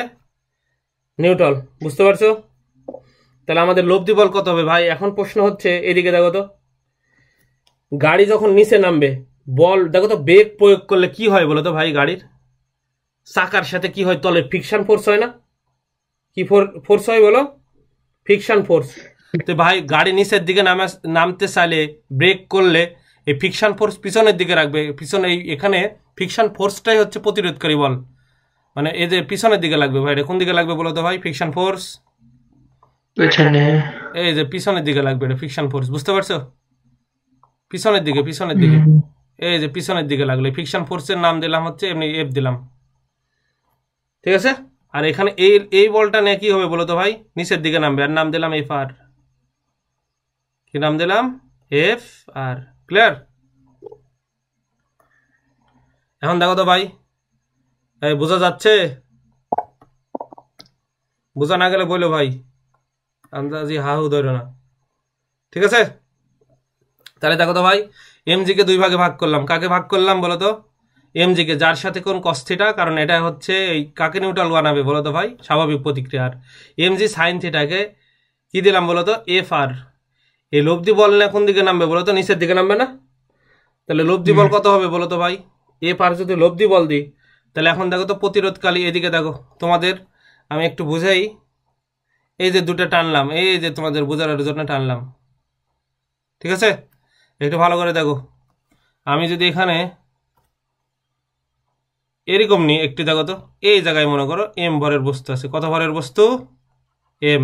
নিউট্রাল। বুঝতে পারছো? তাহলে আমাদের লব্ধি বল কত হবে ভাই? এখন প্রশ্ন হচ্ছে এদিকে দেখো তো, গাড়ি যখন নিচে নামবে, বল দেখো তো, বেগ প্রয়োগ করলে কি হয় বলো তো ভাই? গাড়ির চাকার সাথে কি হয়? তলে ফ্রিকশন ফোর্স হয় না? কি ফোর্স হয় বলো? Friction force. তো ভাই গাড়ি নিচের দিকে নামতে চাইলে ব্রেক করলে এই ফ্রিকশন ফোর্স পিছনের দিকে রাখবে। পিছনে এখানে ফ্রিকশন ফোর্সটাই হচ্ছে প্রতিরোধকারী বল, মানে এই যে পিছনের দিকে লাগবে ভাই। এটা কোন দিকে লাগবে বলো তো ভাই? ফ্রিকশন ফোর্স এই যে পিছনের দিকে লাগবে, এটা ফ্রিকশন ফোর্স। বুঝতে পারছো? পিছনের দিকে, পিছনের দিকে, এই যে পিছনের দিকে লাগলো। ফ্রিকশন ফোর্সের নাম দিলাম হচ্ছে এমনি এফ দিলাম। ঠিক আছে, আর এখানে এই বলটা নিয়ে কি হবে বলো তো ভাই? নিচের দিকে নামবে, আর নাম দিলাম এফ আর। কি নাম দিলাম? F R. ক্লিয়ার? এখন দেখো তো ভাই, এই বোঝা যাচ্ছে? বোঝা না গেলে বলো ভাই, আন্দাজি হাহু ধরো না। ঠিক আছে, তাহলে দেখো তো ভাই, mg কে 2 ভাগে ভাগ করলাম। কাকে ভাগ করলাম বলো তো? mg কে, যার সাথে কোন cos θ, কারণ এটা হচ্ছে এই কাকে নিউট্রাল বানাবে বলো তো ভাই? স্বাভাবিক প্রতিক্রিয়ার। mg sin θ কে কি দিলাম বলো তো? F R. এই লব্ধি বল না কোন দিকে নামবে বলো তো? নিচের দিকে নামবে না? তাহলে লব্ধি বল কত হবে বলো তো ভাই? এফ আর যদি লব্ধি বল দিই, তাহলে এখন দেখো তো প্রতিরোধকালী, এদিকে দেখো তোমাদের আমি একটু বুঝাই। এই যে দুটো টানলাম, এই যে তোমাদের বোঝার জন্য টানলাম। ঠিক আছে, একটু ভালো করে দেখো। আমি যদি এখানে এরকম নিই, একটু দেখো তো, এই জায়গায় মনে করো এম ভরের বস্তু আছে। কত ভরের বস্তু? এম।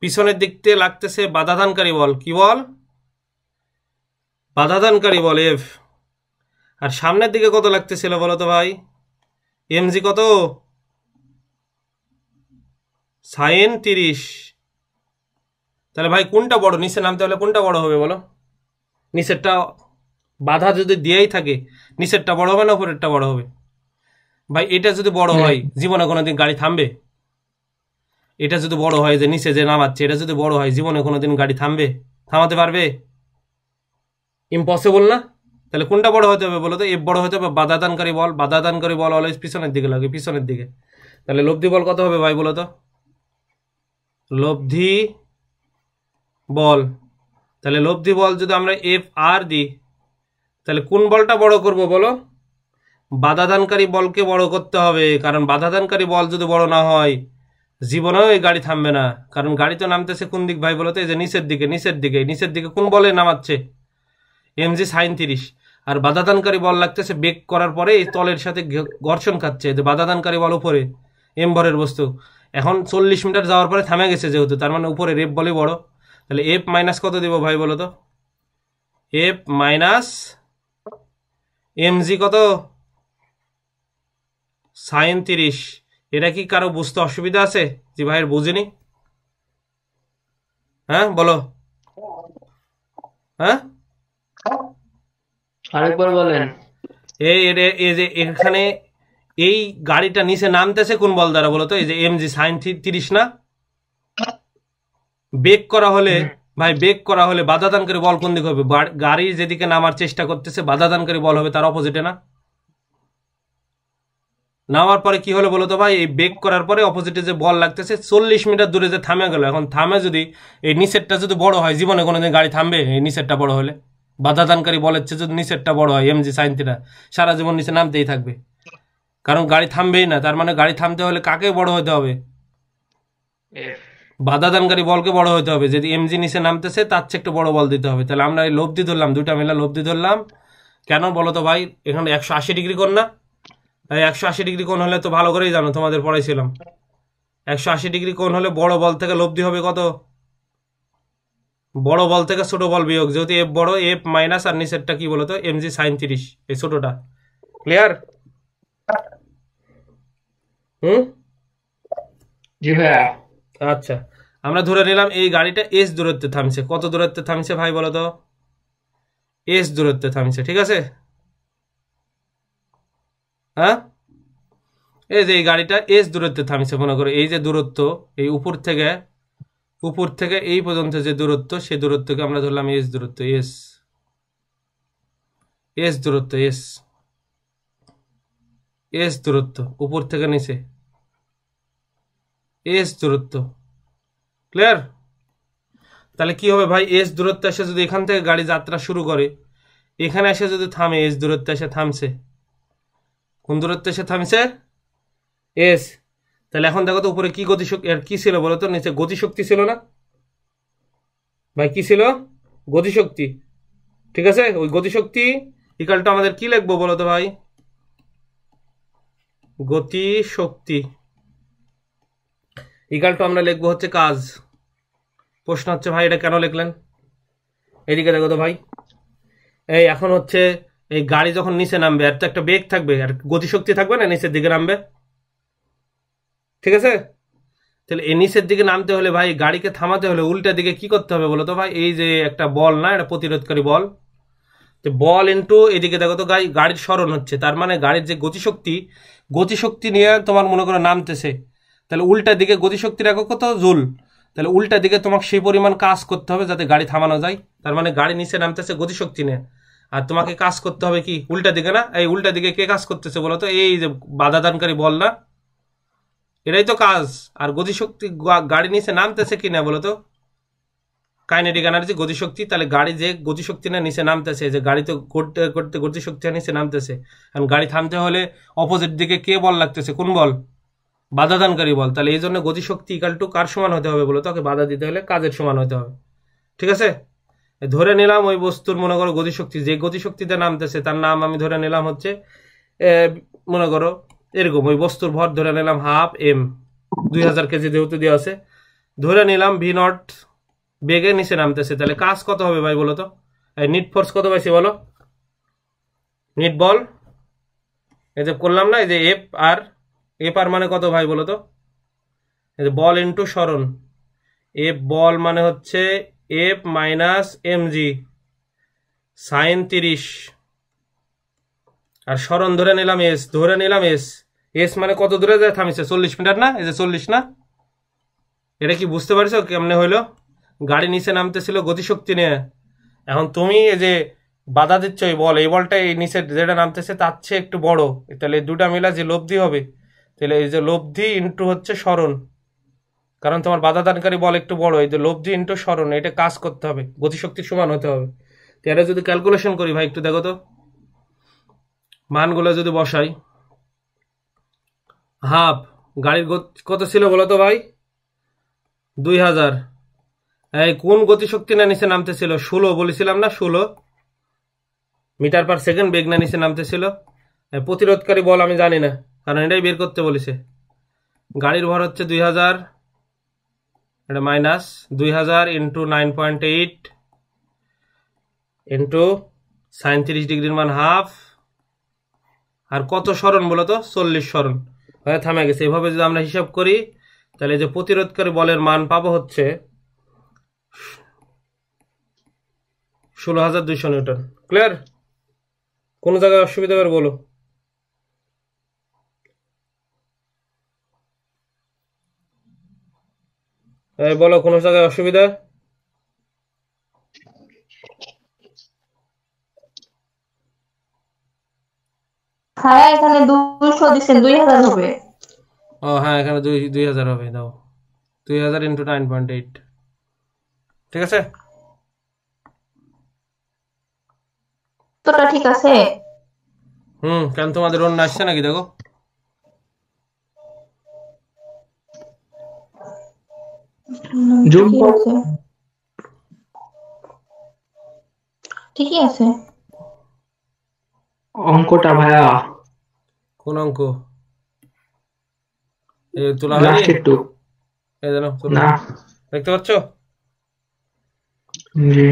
পিছনের দিক থেকে লাগতেছে বাধাদানকারী বল। কি বল? বাধাদানকারী বল এফ। আর সামনের দিকে কত লাগতেছিল বলো তো ভাই? mg কত? sin 30। তাহলে ভাই কোনটা বড়? নিচে নামতে হলে কোনটা বড় হবে বলো? নিচেরটা বাধা যদি দিয়েই থাকে, নিচেরটা বড় হবে না উপরেরটা বড় হবে? ভাই এটা যদি বড় হয়, জীবনে কোনোদিন গাড়ি থামবে? এটা যদি বড় হয়, যে নিচে যে নামাচ্ছে, এটা যদি বড় হয়, জীবনে কোনোদিন গাড়ি থামবে? থামাতে পারবে? ইম্পসিবল না? তাহলে কোনটা বড় হতে হবে বলো তো? এফ বড় হতে হবে। বাধাদানকারী বল, বাধাদানকারী বল অলওয়েজ পিছনের দিকে লাগে, পিছনের দিকে। তাহলে লব্ধি বল কত হবে ভাই বলো তো? লব্ধি বল তাহলে লব্ধি বল যদি আমরা এফ আর দিই, তাহলে কোন বলটা বড় করব বলো? বাধাদানকারী বলকে বড় করতে হবে, কারণ বাধাদানকারী বল যদি বড় না হয় জীবনেও এই গাড়ি থামবে না। কারণ গাড়ি তো নামতেছে কোন দিক ভাই বলো তো? এই যে নিচের দিকে, নিচের দিকে, নিচের দিকে কোন বলে নামাচ্ছে? mg sin 30। আর বাধাদানকারী বল লাগতেছে বেগ করার পরে এই তলের সাথে ঘর্ষণ খাচ্ছে, যে বাধাদানকারী বল উপরে এম ভরের বস্তু। এখন 40 মিটার যাওয়ার পরে থামে গেছে যেহেতু, তার মানে উপরে রেপ বলই বড়। তাহলে এফ মাইনাস কত দিব ভাই বলো তো? এফ মাইনাস mg কত? sin 30। এটা কি কারো বুঝতে অসুবিধা আছে? জি ভাইয়ের বুঝিনি? হ্যাঁ বলো। হ্যাঁ আরেকবার বলেন। এই যে এখানে এই গাড়িটা নিচে নামতেছে কোন বল দ্বারা বলো তো? এই যে mg sin 30 না? বেগ করা হলে ভাই, বেগ করা হলে বাধাদানকারী বল কোন দিকে হবে? গাড়ি যেদিকে নামার চেষ্টা করতেছে বাধাদানকারী বল হবে তার অপোজিটে না? নামার পরে কি হলো বলো তো ভাই? এই বেগ করার পরে অপোজিটে যে বল লাগতেছে 40 মিটার দূরে যে থামে গেল, এখন থামে যদি এই নিচেরটা যদি বড় হয়, জীবনে কোনোদিন গাড়ি থামবে? এই নিচেরটা বড় হলে বাধাদানকারী বলের চেয়ে যদি নিচেরটা বড় হয় mg sin 30, সারা জীবন নিচে নামতেই থাকবে, কারণ গাড়ি থামবেই না। তার মানে গাড়ি থামতে হলে কাকে বড় হতে হবে? বাধাদানকারী বলকে বড় হতে হবে। যদি mg নিচে নামতেছে তার চেয়ে একটু বড় বল দিতে হবে। তাহলে আমরা এই লব্ধি ধরলাম, দুইটা মিলা লব্ধি ধরলাম। কেন বলো তো ভাই? এখানে 180 ডিগ্রি কোণ না? তাই 180 ডিগ্রি কোণ হলে তো ভালো করেই জানো, তোমাদের পড়াইছিলাম। 180 ডিগ্রি কোণ হলে বড় বল থেকে লব্ধি হবে কত? বড় বল থেকে ছোট বল বিয়োগ, যেহেতু এফ বড়, এফ মাইনাস আর নিচেরটা কি বলতো? mg sin 30, এই ছোটটা। ক্লিয়ার? জি ভাইয়া। আচ্ছা, আমরা ধরে নিলাম এই গাড়িটা এস দূরত্বে থামছে। কত দূরত্বে থামছে ভাই বলো তো? এস দূরত্বে থামছে, ঠিক আছে? হ্যাঁ, এই যে এই গাড়িটা এস দূরত্বে থামছে, মনে করো এই যে দূরত্ব, এই উপর থেকে এই পর্যন্ত যে দূরত্ব, সেই দূরত্বকে আমরা ধরলাম এস দূরত্ব। এস দূরত্ব, এস দূরত্ব উপর থেকে নিচে, এস দূরত্ব। ক্লিয়ার? তাহলে কি হবে ভাই? এস দূরত্ব এসে যদি এখান থেকে গাড়ি যাত্রা শুরু করে, এখানে এসে যদি থামে, এস দূরত্ব এসে থামছে, কোন দূরত্ব এসে থামছে? এস। তাহলে এখন দেখো তো উপরে কি গতিশক্তি, আর কি ছিল বলো তো? নিচে গতিশক্তি ছিল না ভাই? কি ছিল? গতিশক্তি, ঠিক আছে? ওই গতিশক্তি ইকালটা আমাদের কি লিখবো বলো তো ভাই? গতিশক্তি ইকালটা আমরা লিখবো হচ্ছে কাজ। প্রশ্ন হচ্ছে ভাই এটা কেন লিখলেন? এদিকে দেখো তো ভাই, এই এখন হচ্ছে এই গাড়ি যখন নিচে নামবে, আর তো একটা বেগ থাকবে, আর গতিশক্তি থাকবে না, নিচের দিকে নামবে, ঠিক আছে? তাহলে এই নিচের দিকে নামতে হলে ভাই, গাড়িকে থামাতে হলে উল্টা দিকে কি করতে হবে বলো তো ভাই? এই যে একটা বল না, এটা প্রতিরোধকারী বল, বল ইন্টু এদিকে দেখো তো গাড়ির স্মরণ হচ্ছে, তার মানে গাড়ির যে গতিশক্তি নিয়ে তোমার মনে করো নামতেছে, তাহলে উল্টা দিকে গতিশক্তির একক কত? জুল। তাহলে উল্টা দিকে তোমাকে সেই পরিমাণ কাজ করতে হবে যাতে গাড়ি থামানো যায়। তার মানে গাড়ি নিচে নামতেছে গতিশক্তি নিয়ে, আর তোমাকে কাজ করতে হবে কি? উল্টা দিকে না? এই উল্টা দিকে কে কাজ করতেছে বলো তো? এই যে বাধাদানকারী বল না, এটাই তো কাজ। আর গতিশক্তি, গাড়ি নিচে নামতেছে কি না বলো তো? কাইনেটিক এনার্জি, গতিশক্তি। তাহলে গাড়ি যে গতিশক্তি না নিচে নামতেছে, যে গাড়ি তো করতে করতে গতিশক্তি নিচে নামতেছে, কারণ গাড়ি থামতে হলে অপোজিট দিকে কে বল লাগতেছে? কোন বল? বাধাদানকারী বল। তাহলে এই জন্য গতিশক্তি ইকাল টু কার সমান হতে হবে বলো তো? ওকে বাধা দিতে হলে কাজের সমান হতে হবে, ঠিক আছে? ধরে নিলাম ওই বস্তুর মনে করো গতিশক্তি, যে গতিশক্তিতে নামতেছে তার নাম আমি ধরে নিলাম হচ্ছে মনে করো এরকম, ওই বস্তুর ভর ধরে নিলাম 1/2 m, 2000 কেজি যেহেতু দেওয়া আছে, ধরে নিলাম ভি নট বেগে নিচে নামতেছে। তাহলে কাজ কত হবে ভাই বলো তো? নিট ফোর্স কত পাইছি বলো? নিট বল এই যে করলাম না, এই যে এফ আর মানে কত ভাই বলো তো? এই যে বল ইন্টু স্মরণ, এফ বল মানে হচ্ছে এফ মাইনাস mg sin 30, আর স্মরণ ধরে নিলাম এস মানে কত দূরে যায় থামিছে? 40 মিটার না? এই যে 40 না? এটা কি বুঝতে পারছো কেমনে হইলো? গাড়ি নিচে নামতেছিল গতিশক্তি নিয়ে, এখন তুমি এই যে বাধা দিচ্ছ এই বল, এই বলটা এই নিচে যেটা নামতেছে তার চেয়ে একটু বড়, তাহলে এই দুটা মিলা যে লব্ধি হবে, তাহলে এই যে লব্ধি ইন্টু হচ্ছে স্মরণ, কারণ তোমার বাধাদানকারী বল একটু বড়, এই যে লব্ধি ইন্টু সরণ, এটা কাজ করতে হবে, গতিশক্তির সমান হতে হবে। তো এটা যদি ক্যালকুলেশন করি ভাই একটু দেখো তো, মানগুলো যদি বসাই, হাফ গাড়ির কত ছিল বলো তো ভাই? 2000। এই কোন গতিশক্তি না নিচে নামতেছিল? 16 বলেছিলাম না, 16 মিটার পার সেকেন্ড বেগ না নিচে নামতেছিল। প্রতিরোধকারী বল আমি জানি না, কারণ এটাই বের করতে বলেছে। গাড়ির ভর হচ্ছে 2000, এটা মাইনাস 2000 ইন্টু 9.8 ইন্টু sin 30 ডিগ্রির মান হাফ, আর কত সরণ বলো তো? 40 সরণ। থামে গেছে। এভাবে যদি আমরা হিসাব করি তাহলে যে প্রতিরোধকারী বলের মান পাবো হচ্ছে 16,200 নিউটন। ক্লিয়ার? কোন জায়গায় অসুবিধা করে বলো। বলো কোন জায়গায় অসুবিধা? হ্যাঁ এখানে 200 দিচ্ছেন, 2000 হবে। ও হ্যাঁ, এখানে 2000 হবে। দাও 2000 ইন্টু 9.8, ঠিক আছে? তোটা ঠিক আছে? কেন তোমাদের অন্য আসছে নাকি? দেখো ঠিকই আছে, ঠিকই আছে। অঙ্কটা ভাইয়া কোন অঙ্ক? এই তোলা হয়নি? লাস্ট একটু এই জানো না। দেখতে পাচ্ছ? জি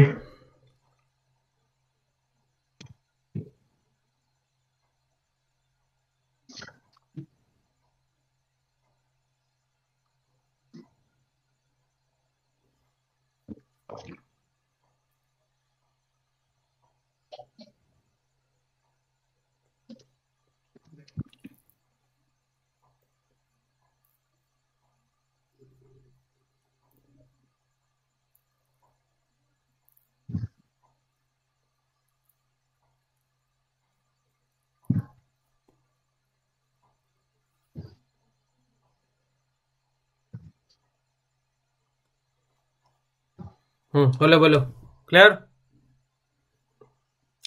বলো বলো। ক্লিয়ার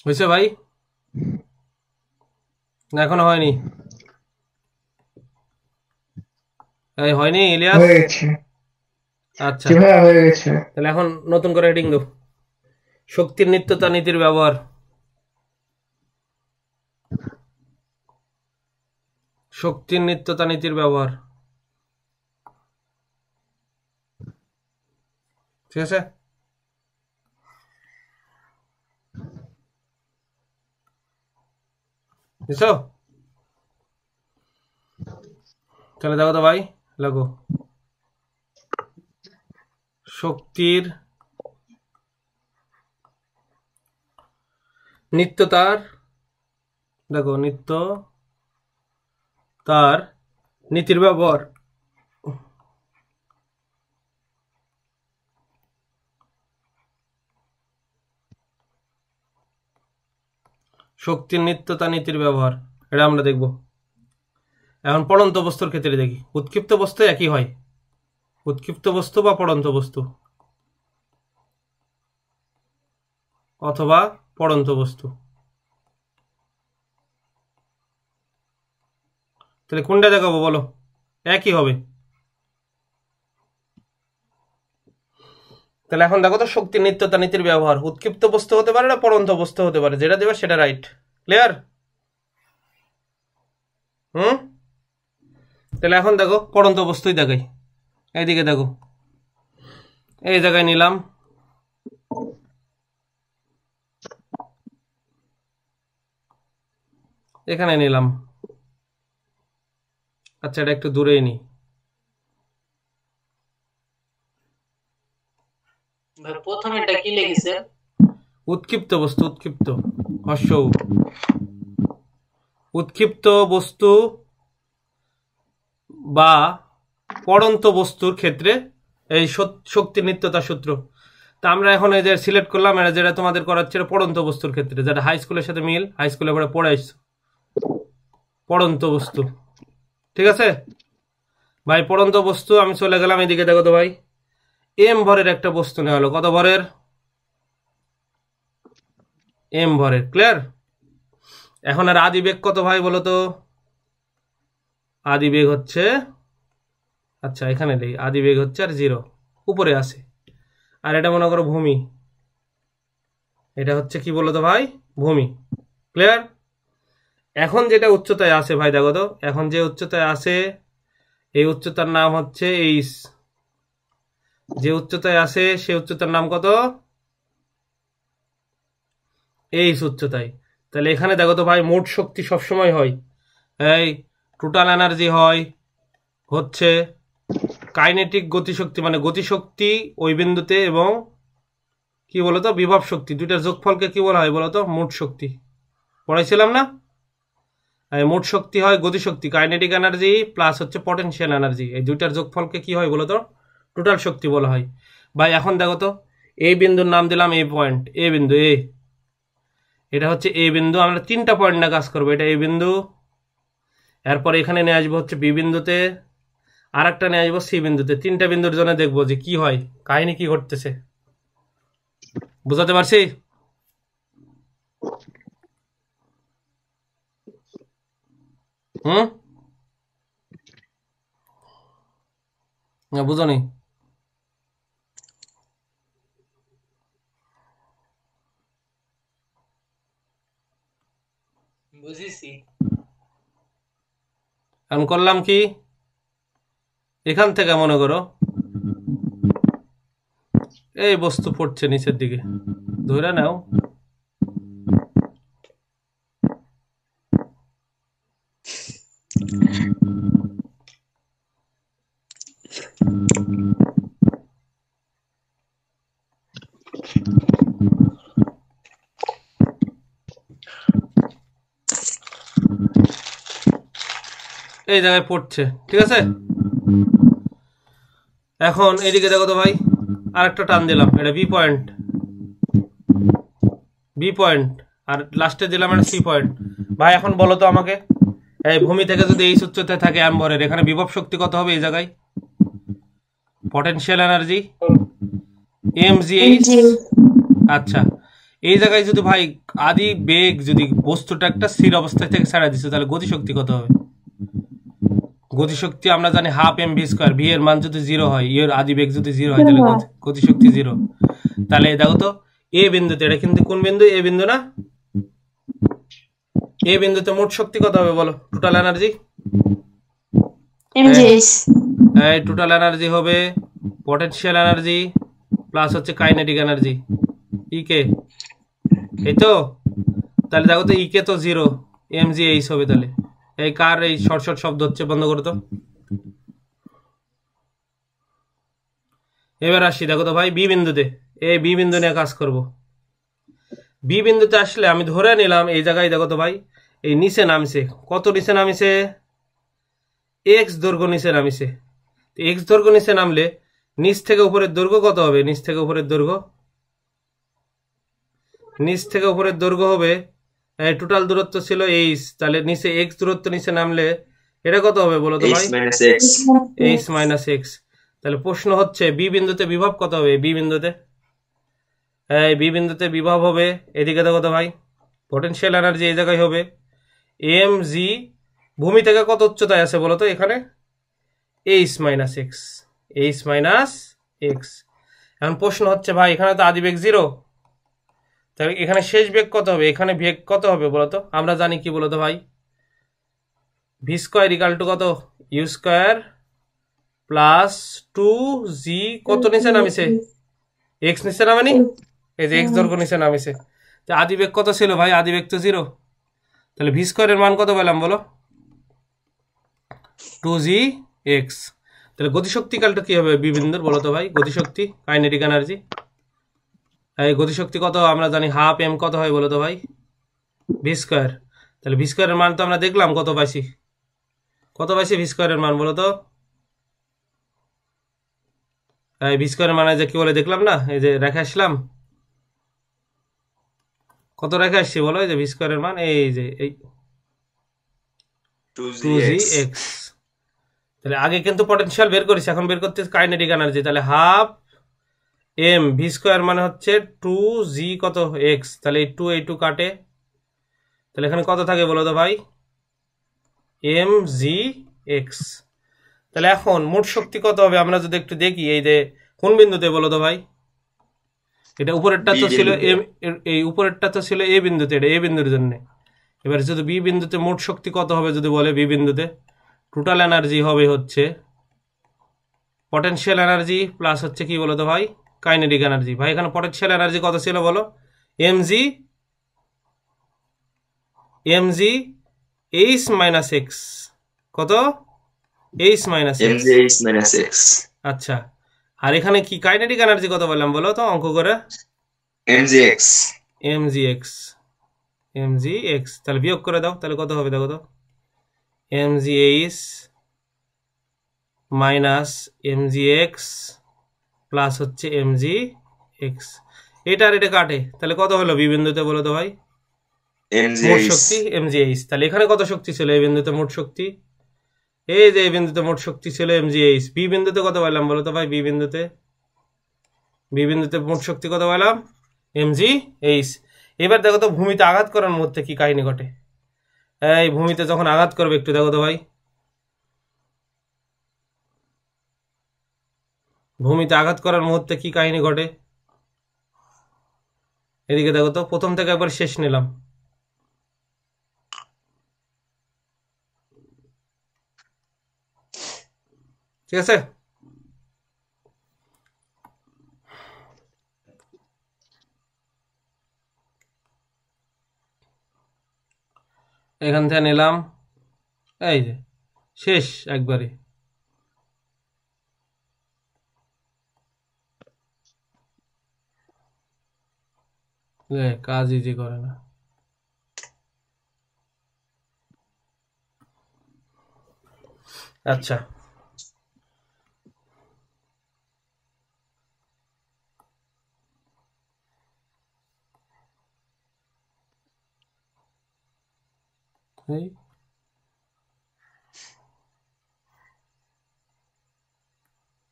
হয়েছে ভাই? না এখনো হয়নি? এই হয়নি ইলিয়াস? হয়ে গেছে। আচ্ছা, জি ভাইয়া হয়ে গেছে। তাহলে এখন নতুন করে হেডিং দাও, শক্তির নিত্যতা নীতির ব্যবহার। শক্তির নিত্যতা নীতির ব্যবহার, ঠিক আছে? বুঝছো? তাহলে দেখো তো ভাই, লাগো শক্তির নিত্যতার, দেখো নিত্য তার নীতির ব্যবহার। শক্তির নিত্যতা নীতির ব্যবহার, এটা আমরা দেখব। এখন পড়ন্ত বস্তুর ক্ষেত্রে দেখি। উৎক্ষিপ্ত বস্তু একই হয়, উৎক্ষিপ্ত বস্তু বা পড়ন্ত বস্তু অথবা পড়ন্ত বস্তু। তাহলে কোনটা দেখাবো বলো? একই হবে। তাহলে এখন দেখো তো, শক্তির নিত্যতা নীতির ব্যবহার উৎক্ষিপ্ত বস্তু হতে পারে না পড়ন্ত বস্তু হতে পারে, যেটা দেবে সেটা রাইট। ক্লিয়ার? তাহলে এখন দেখো পড়ন্ত বস্তুই দেখাই। এইদিকে দেখো, এই জায়গায় নিলাম, এখানে নিলাম। আচ্ছা, এটা একটু দূরেই নি। প্রথমে এটা কি লিখেছে? উৎক্ষিপ্ত বস্তু, উৎক্ষিপ্ত হর্ষ, উৎক্ষিপ্ত বস্তু বা পড়ন্ত বস্তুর ক্ষেত্রে এই শক্তির নিত্যতা সূত্র। তা আমরা এখন এই যে সিলেক্ট করলাম, এটা যেটা তোমাদের করাচ্ছে পড়ন্ত বস্তুর ক্ষেত্রে, যেটা হাই স্কুলের সাথে মিল, হাই স্কুলে পড়ে আসছো পড়ন্ত বস্তু, ঠিক আছে? ভাই পড়ন্ত বস্তু আমি চলে গেলাম এদিকে, দেখো তো ভাই এম ভরের একটা বস্তু নেওয়া হলো, কত ভরের? এম ভরের, ক্লিয়ার? এখন আর আদি বেগ কত ভাই বলো তো? আদি বেগ হচ্ছে, আচ্ছা এখানে নেই, আদি বেগ হচ্ছে আর 0 উপরে আছে। আর এটা মনে করো ভূমি, এটা হচ্ছে কি বলো তো ভাই? ভূমি, ক্লিয়ার? এখন যেটা উচ্চতায় আছে ভাই দেখো তো, এখন যে উচ্চতায় আছে এই উচ্চতার নাম হচ্ছে এইচ। যে উচ্চতায় আছে সে উচ্চতার নাম কত? এইচ উচ্চতায়। তাহলে এখানে দেখো তো ভাই মোট শক্তি সবসময় হয়, এই টোটাল এনার্জি হয় হচ্ছে কাইনেটিক গতিশক্তি, মানে গতিশক্তি ওই বিন্দুতে, এবং কি বলতো বিভব শক্তি, দুইটার যোগফলকে কি বলা হয় বলতো? মোট শক্তি। পড়াইছিলাম না? মোট শক্তি হয় গতিশক্তি, কাইনেটিক এনার্জি প্লাস হচ্ছে পটেনশিয়াল এনার্জি, এই দুইটার যোগফলকে কি হয় বলতো? টোটাল শক্তি বলা হয়। ভাই এখন দেখো তো এই বিন্দুর নাম দিলাম এ পয়েন্ট, এ বিন্দু, এ, এটা হচ্ছে এ বিন্দু। আমরা 3টা পয়েন্ট না কাজ করবো, এটা এ বিন্দু, এরপরে এখানে নিয়ে আসবো হচ্ছে বি বিন্দুতে, আর একটা নিয়ে আসবো সি বিন্দুতে। 3টা বিন্দুর জন্য দেখবো যে কি হয়, কাহিনী কি ঘটতেছে। বুঝাতে পারছি? হুম, না বুঝনি? বুঝেছি। এখন করলাম কি, এখান থেকে মনে করো এই বস্তু পড়ছে নিচের দিকে, ধরে নাও এই জায়গায় পড়ছে, ঠিক আছে? এখন এইদিকে দেখো তো ভাই আর একটা টান দিলাম, এটা বি পয়েন্ট, বি পয়েন্ট, আর লাস্টে দিলাম একটা সি পয়েন্ট। ভাই এখন বলো তো আমাকে, এই ভূমি থেকে যদি এই উচ্চতায় থাকে অ্যাম্বরের, এখানে বিভব শক্তি কত হবে এই জায়গায়? Potential energy mgh। আচ্ছা এই জায়গায় যদি ভাই আদি বেগ, যদি বস্তুটা একটা স্থির অবস্থায় থেকে ছাড়া দিচ্ছে, তাহলে গতিশক্তি কত হবে? গতিশক্তি আমরা জানি half m v square, v এর মান যদি 0 হয়, এর আদি বেগ যদি 0 হয়, তাহলে গতিশক্তি 0। তাহলে দেখো তো এ বিন্দুতে, এটা কিন্তু কোন বিন্দু? এ বিন্দু না? এ বিন্দুতে মোট শক্তি কত হবে বলো? টোটাল এনার্জি, এই টোটাল এনার্জি হবে পটেনশিয়াল এনার্জি প্লাস হচ্ছে কাইনেটিক এনার্জি, ইকে, এই তো? তাহলে দেখো তো ইকে তো 0, mgh হবে। তাহলে এই কার এই শর্ট শর্ট শব্দ হচ্ছে, বন্ধ করো তো। এবার আসি দেখো তো ভাই বি বিন্দুতে, এই বি বিন্দু নিয়ে কাজ করব। বি বিন্দুতে আসলে আমি ধরে নিলাম এই জায়গায় দেখো তো ভাই এই নিচে নামছে, কত নিচে নামিছে? এক্স দৈর্ঘ্য নিচে নামিছে। এক্স দৈর্ঘ্য নিচে নামলে নিচ থেকে উপরের দৈর্ঘ্য কত হবে? নিচ থেকে উপরের দৈর্ঘ্য, নিচ থেকে উপরের দৈর্ঘ্য হবে, টোটাল দূরত্ব ছিল এইচ, তাহলে নিচে এক্স দূরত্ব নিচে নামলে এটা কত হবে বলো তো ভাই? H minus x. তাহলে প্রশ্ন হচ্ছে বি বিন্দুতে বিভব কত হবে? বি বিন্দুতে, এই বি বিন্দুতে বিভব হবে, এদিকে দেখো তো ভাই পটেনশিয়াল এনার্জি এই জায়গায় হবে এম জি, ভূমি থেকে কত উচ্চতায় আছে বলো তো? এখানে H minus x, H minus x. এখন প্রশ্ন হচ্ছে ভাই এখানে তো আদি বেগ 0, তাহলে এখানে শেষ বেগ কত হবে? এখানে বেগ কত হবে বলতো? আমরা জানি কি বলতো ভাই, ভি স্কোয়ার ইকাল টু কত? ইউ স্কোয়ার প্লাস 2g, কত নিচে নামিছে? এক্স নিচে নামেনি, এই যে এক্স দৈর্ঘ্য নিচে নামিছে। তো আদি বেগ কত ছিল ভাই? আদি বেগ তো 0, তাহলে ভি স্কোয়ারের মান কত পেলাম বলো? 2gx। তাহলে গতিশক্তি কালটা কি হবে বি বিন্দুর বলো তো ভাই? গতিশক্তি, কাইনেটিক এনার্জি, এই গতিশক্তি কত আমরা জানি, হাফ এম কত হয় বলো তো ভাই? V square. তাহলে ভি স্কোয়ারের মান তো আমরা দেখলাম কত পাইছি, কত পাইছি ভি স্কোয়ারের মান বলো তো? এই ভি স্কোয়ারের মানে যে কি বলে দেখলাম না, এই যে রেখে আসলাম, কত রেখে আসছি বলো? এই যে ভি স্কোয়ারের মান এই যে এই 2gx। তাহলে আগে কিন্তু পটেনশিয়াল বের করেছি, এখন বের করতে কাইনেটিক এনার্জি। তাহলে হাফ এম ভি স্কোয়ার মানে হচ্ছে 2g কত এক্স, তাহলে এই 2 এই 2 কাটে, তাহলে এখানে কত থাকে বলো তো ভাই, এম জি এক্স। তাহলে এখন মোট শক্তি কত হবে আমরা যদি একটু দেখি, এই যে কোন বিন্দুতে বলো তো ভাই, এটা উপরেরটা তো ছিল এই উপরেরটা তো ছিল এ বিন্দুতে, এটা এ বিন্দুর জন্য। এবার যদি বি বিন্দুতে মোট শক্তি কত হবে যদি বলে, বি বিন্দুতে টোটাল এনার্জি হবে হচ্ছে পটেনশিয়াল এনার্জি প্লাস হচ্ছে কি বলো তো ভাই, কাইনেটিক এনার্জি। ভাই এখানে পটেনশিয়াল এনার্জি কত ছিল বলো, এমজি এইচ মাইনাস এক্স, কত এইচ মাইনাস এক্স। আচ্ছা, আর এখানে কি কাইনেটিক এনার্জি কত বললাম বলো তো অঙ্ক করে, mgx। তাহলে বিয়োগ করে দাও, তাহলে কত হবে দেখো তো, mgh মাইনাস mgx প্লাস হচ্ছে mgx, এটা আর এটা কাটে, তাহলে কত হলো বি বিন্দুতে বলো তো ভাই, মোট শক্তি mgh। তাহলে এখানে কত শক্তি ছিল এই বিন্দুতে মোট শক্তি, এই যে এই বিন্দুতে মোট শক্তি ছিল mgh। বি বিন্দুতে কত পাইলাম বলো তো ভাই, বি বিন্দুতে মোট শক্তি কত পাইলাম, mgh। এবার দেখো তো ভূমিতে আঘাত করার মুহূর্তে কি কাহিনী ঘটে, এই ভূমিতে যখন আঘাত করবে একটু দেখো তো ভাই, ভূমিতে আঘাত করার মুহূর্তে কি কাহিনী ঘটে, এদিকে দেখো তো, প্রথম থেকে একবার শেষ নিলাম, ঠিক আছে। এখান থেকে নিলাম, এই যে শেষ একবারে, কাজ ইজি করে না। আচ্ছা,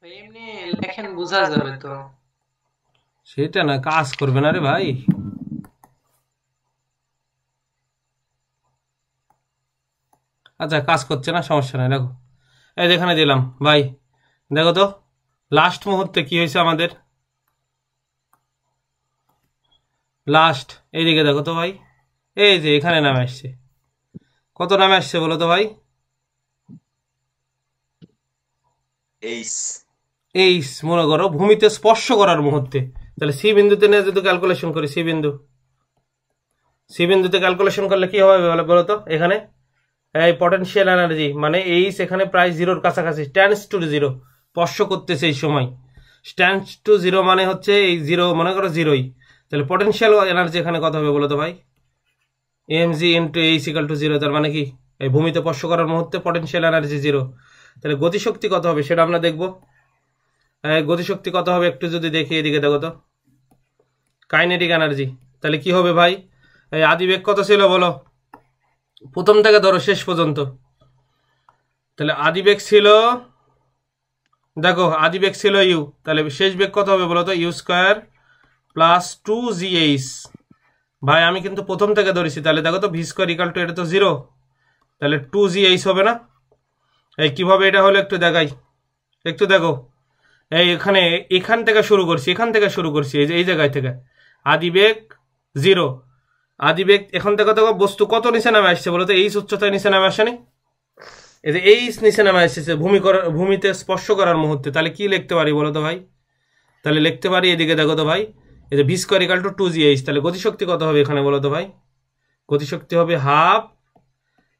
এমনি লেখেন বোঝা যাবে তো, সেটা না কাজ করবে না রে ভাই। আচ্ছা কাজ করছে না, সমস্যা নাই, দেখো এই যেখানে দিলাম ভাই, দেখো তো লাস্ট মুহূর্তে কি হয়েছে আমাদের, লাস্ট এইদিকে দেখো তো ভাই, এই যে এখানে নামে আসছে, কত নামে আসছে বলো তো ভাই, এইচ মনে করো ভূমিতে স্পর্শ করার মুহূর্তে। তাহলে সি বিন্দুতে নিয়ে যদি ক্যালকুলেশন করি, সি বিন্দুতে ক্যালকুলেশন করলে কি হবে বলো তো, এখানে এই পটেনশিয়াল এনার্জি মানে এইচ এখানে প্রায় জিরোর কাছাকাছি, স্ট্যান্ডস টু জিরো, স্পর্শ করতেছে এই সময়, স্ট্যান্ডস টু জিরো মানে হচ্ছে এই জিরো মনে করো জিরোই। তাহলে পটেনশিয়াল এনার্জি এখানে কত হবে বলো তো ভাই, mg into H equal to zero. তার মানে কি এই ভূমিতে স্পর্শ করার মুহূর্তে পটেনশিয়াল এনার্জি জিরো। তাহলে গতিশক্তি কত হবে সেটা আমরা দেখবো, গতিশক্তি কত হবে একটু যদি দেখি, এদিকে দেখো তো কাইনেটিক এনার্জি। তাহলে কি হবে ভাই, এই আদিবেগ কত ছিল বলো, প্রথম থেকে ধরো শেষ পর্যন্ত, তাহলে আদিবেগ ছিল, দেখো আদিবেগ ছিল ইউ, তাহলে শেষ বেগ কত হবে বলো তো, ইউ স্কোয়ার প্লাস 2gh। ভাই আমি কিন্তু প্রথম থেকে ধরেছি, তাহলে দেখো তো ভি স্কোয়ার ইকাল টু, এটা তো জিরো, তাহলে 2gh হবে না। এই কিভাবে এটা হলো একটু দেখাই, একটু দেখো, এই এখান থেকে শুরু করছি, এই জায়গায় থেকে আদিবেগ জিরো, আদিবেগ এখান থেকে দেখো বস্তু কত নিচে নামে আসছে বলো তো, এইচ উচ্চতায় নিচে নামে আসেনি, এই যে এইচ নিচে নামে আসছে ভূমিতে স্পর্শ করার মুহূর্তে। তাহলে কি লিখতে পারি বলো তো ভাই, তাহলে লিখতে পারি এদিকে দেখো তো ভাই, এই যে V square equal to 2gh। তাহলে গতিশক্তি কত হবে এখানে বলো তো ভাই, গতিশক্তি হবে হাফ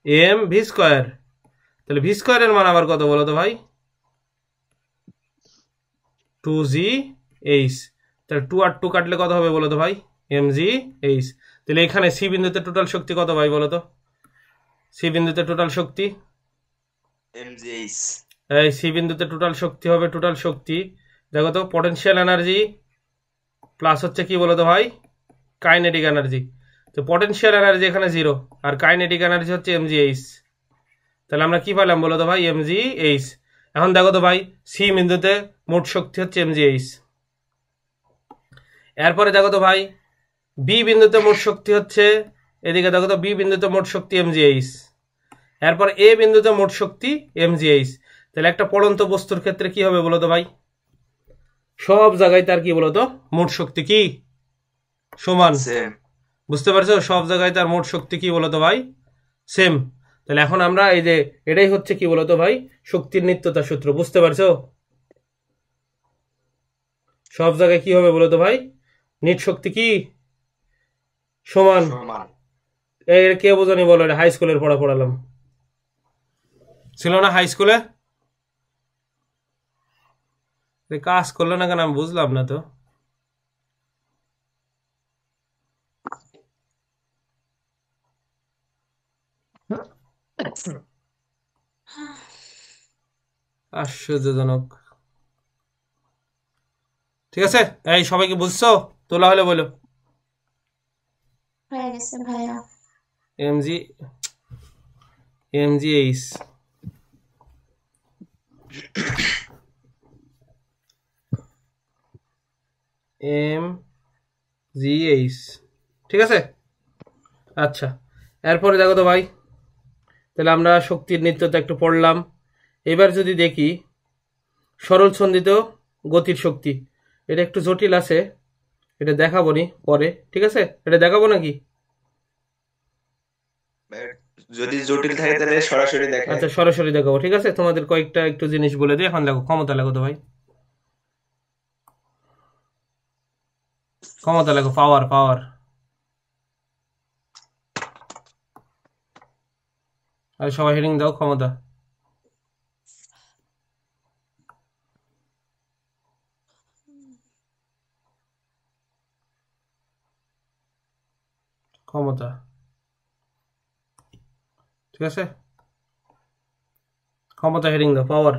এম ভি স্কোয়ার। তাহলে ভি স্কোয়ারের মান আবার কত বলো তো ভাই, 2gh। তাহলে 2 আর 2 কাটলে কত হবে বলো তো ভাই, mgh। তাহলে এখানে সি বিন্দুতে টোটাল শক্তি কত ভাই বলো তো, সি বিন্দুতে টোটাল শক্তি mgh, এই সি বিন্দুতে টোটাল শক্তি হবে, টোটাল শক্তি দেখো তো পটেনশিয়াল এনার্জি প্লাস হচ্ছে কি বলো তো ভাই, কাইনেটিক এনার্জি। তো পটেনশিয়াল এনার্জি এখানে জিরো আর কাইনেটিক এনার্জি হচ্ছে mgh। তাহলে আমরা কি পেলাম বলো তো ভাই, mgh। এখন দেখো তো ভাই সি বিন্দুতে মোট শক্তি হচ্ছে mgh। এরপরে দেখো তো ভাই বি বিন্দুতে মোট শক্তি হচ্ছে, এদিকে দেখো তো বি বিন্দুতে মোট শক্তি mgh, এরপর এ বিন্দুতে মোট শক্তি mgh। তাহলে একটা পড়ন্ত বস্তুর ক্ষেত্রে কি হবে বলো তো ভাই? সব জায়গায় তার কি বলতো মোট শক্তি কি সমান। সেম। বুঝতে পারছো? সব জায়গায় তার মোট শক্তি কি বলতো ভাই? সেম। তাহলে এখন আমরা এই যে এটাই হচ্ছে কি বলতো ভাই শক্তির নিত্যতা সূত্র। বুঝতে পারছো? সব জায়গায় কি হবে বলতো ভাই? নিট শক্তি কি সমান। সমান। এর কে বোঝানি বলো? এটা হাই স্কুলের পড়ালাম, ছিল না হাই স্কুলে? কাজ করলো না কেন আমি বুঝলাম না তো। আশ্চর্যজনক। ঠিক আছে, এই সবাইকে বুঝছো? তোলা হলে বলো। হয়ে গেছে ভাইয়া। mgh ঠিক আছে। আচ্ছা, এরপরে দেখো তো ভাই তাহলে আমরা শক্তির নিত্যতা একটু পড়লাম। এবার যদি দেখি সরল ছন্দিত গতির শক্তি, এটা একটু জটিল আছে, এটা দেখাবো নি পরে। ঠিক আছে, এটা দেখাবো নাকি? যদি জটিল থাকে তাহলে সরাসরি দেখায়। আচ্ছা, সরাসরি দেখাবো। ঠিক আছে, তোমাদের কয়েকটা একটু জিনিস বলে দিই। এখন দেখো ক্ষমতা লেখো তো ভাই, ক্ষমতা লেখো, পাওয়ার। পাওয়ার আর সবাই হেডিং দাও ক্ষমতা। ক্ষমতা, ঠিক আছে, ক্ষমতা হেডিং দাও পাওয়ার।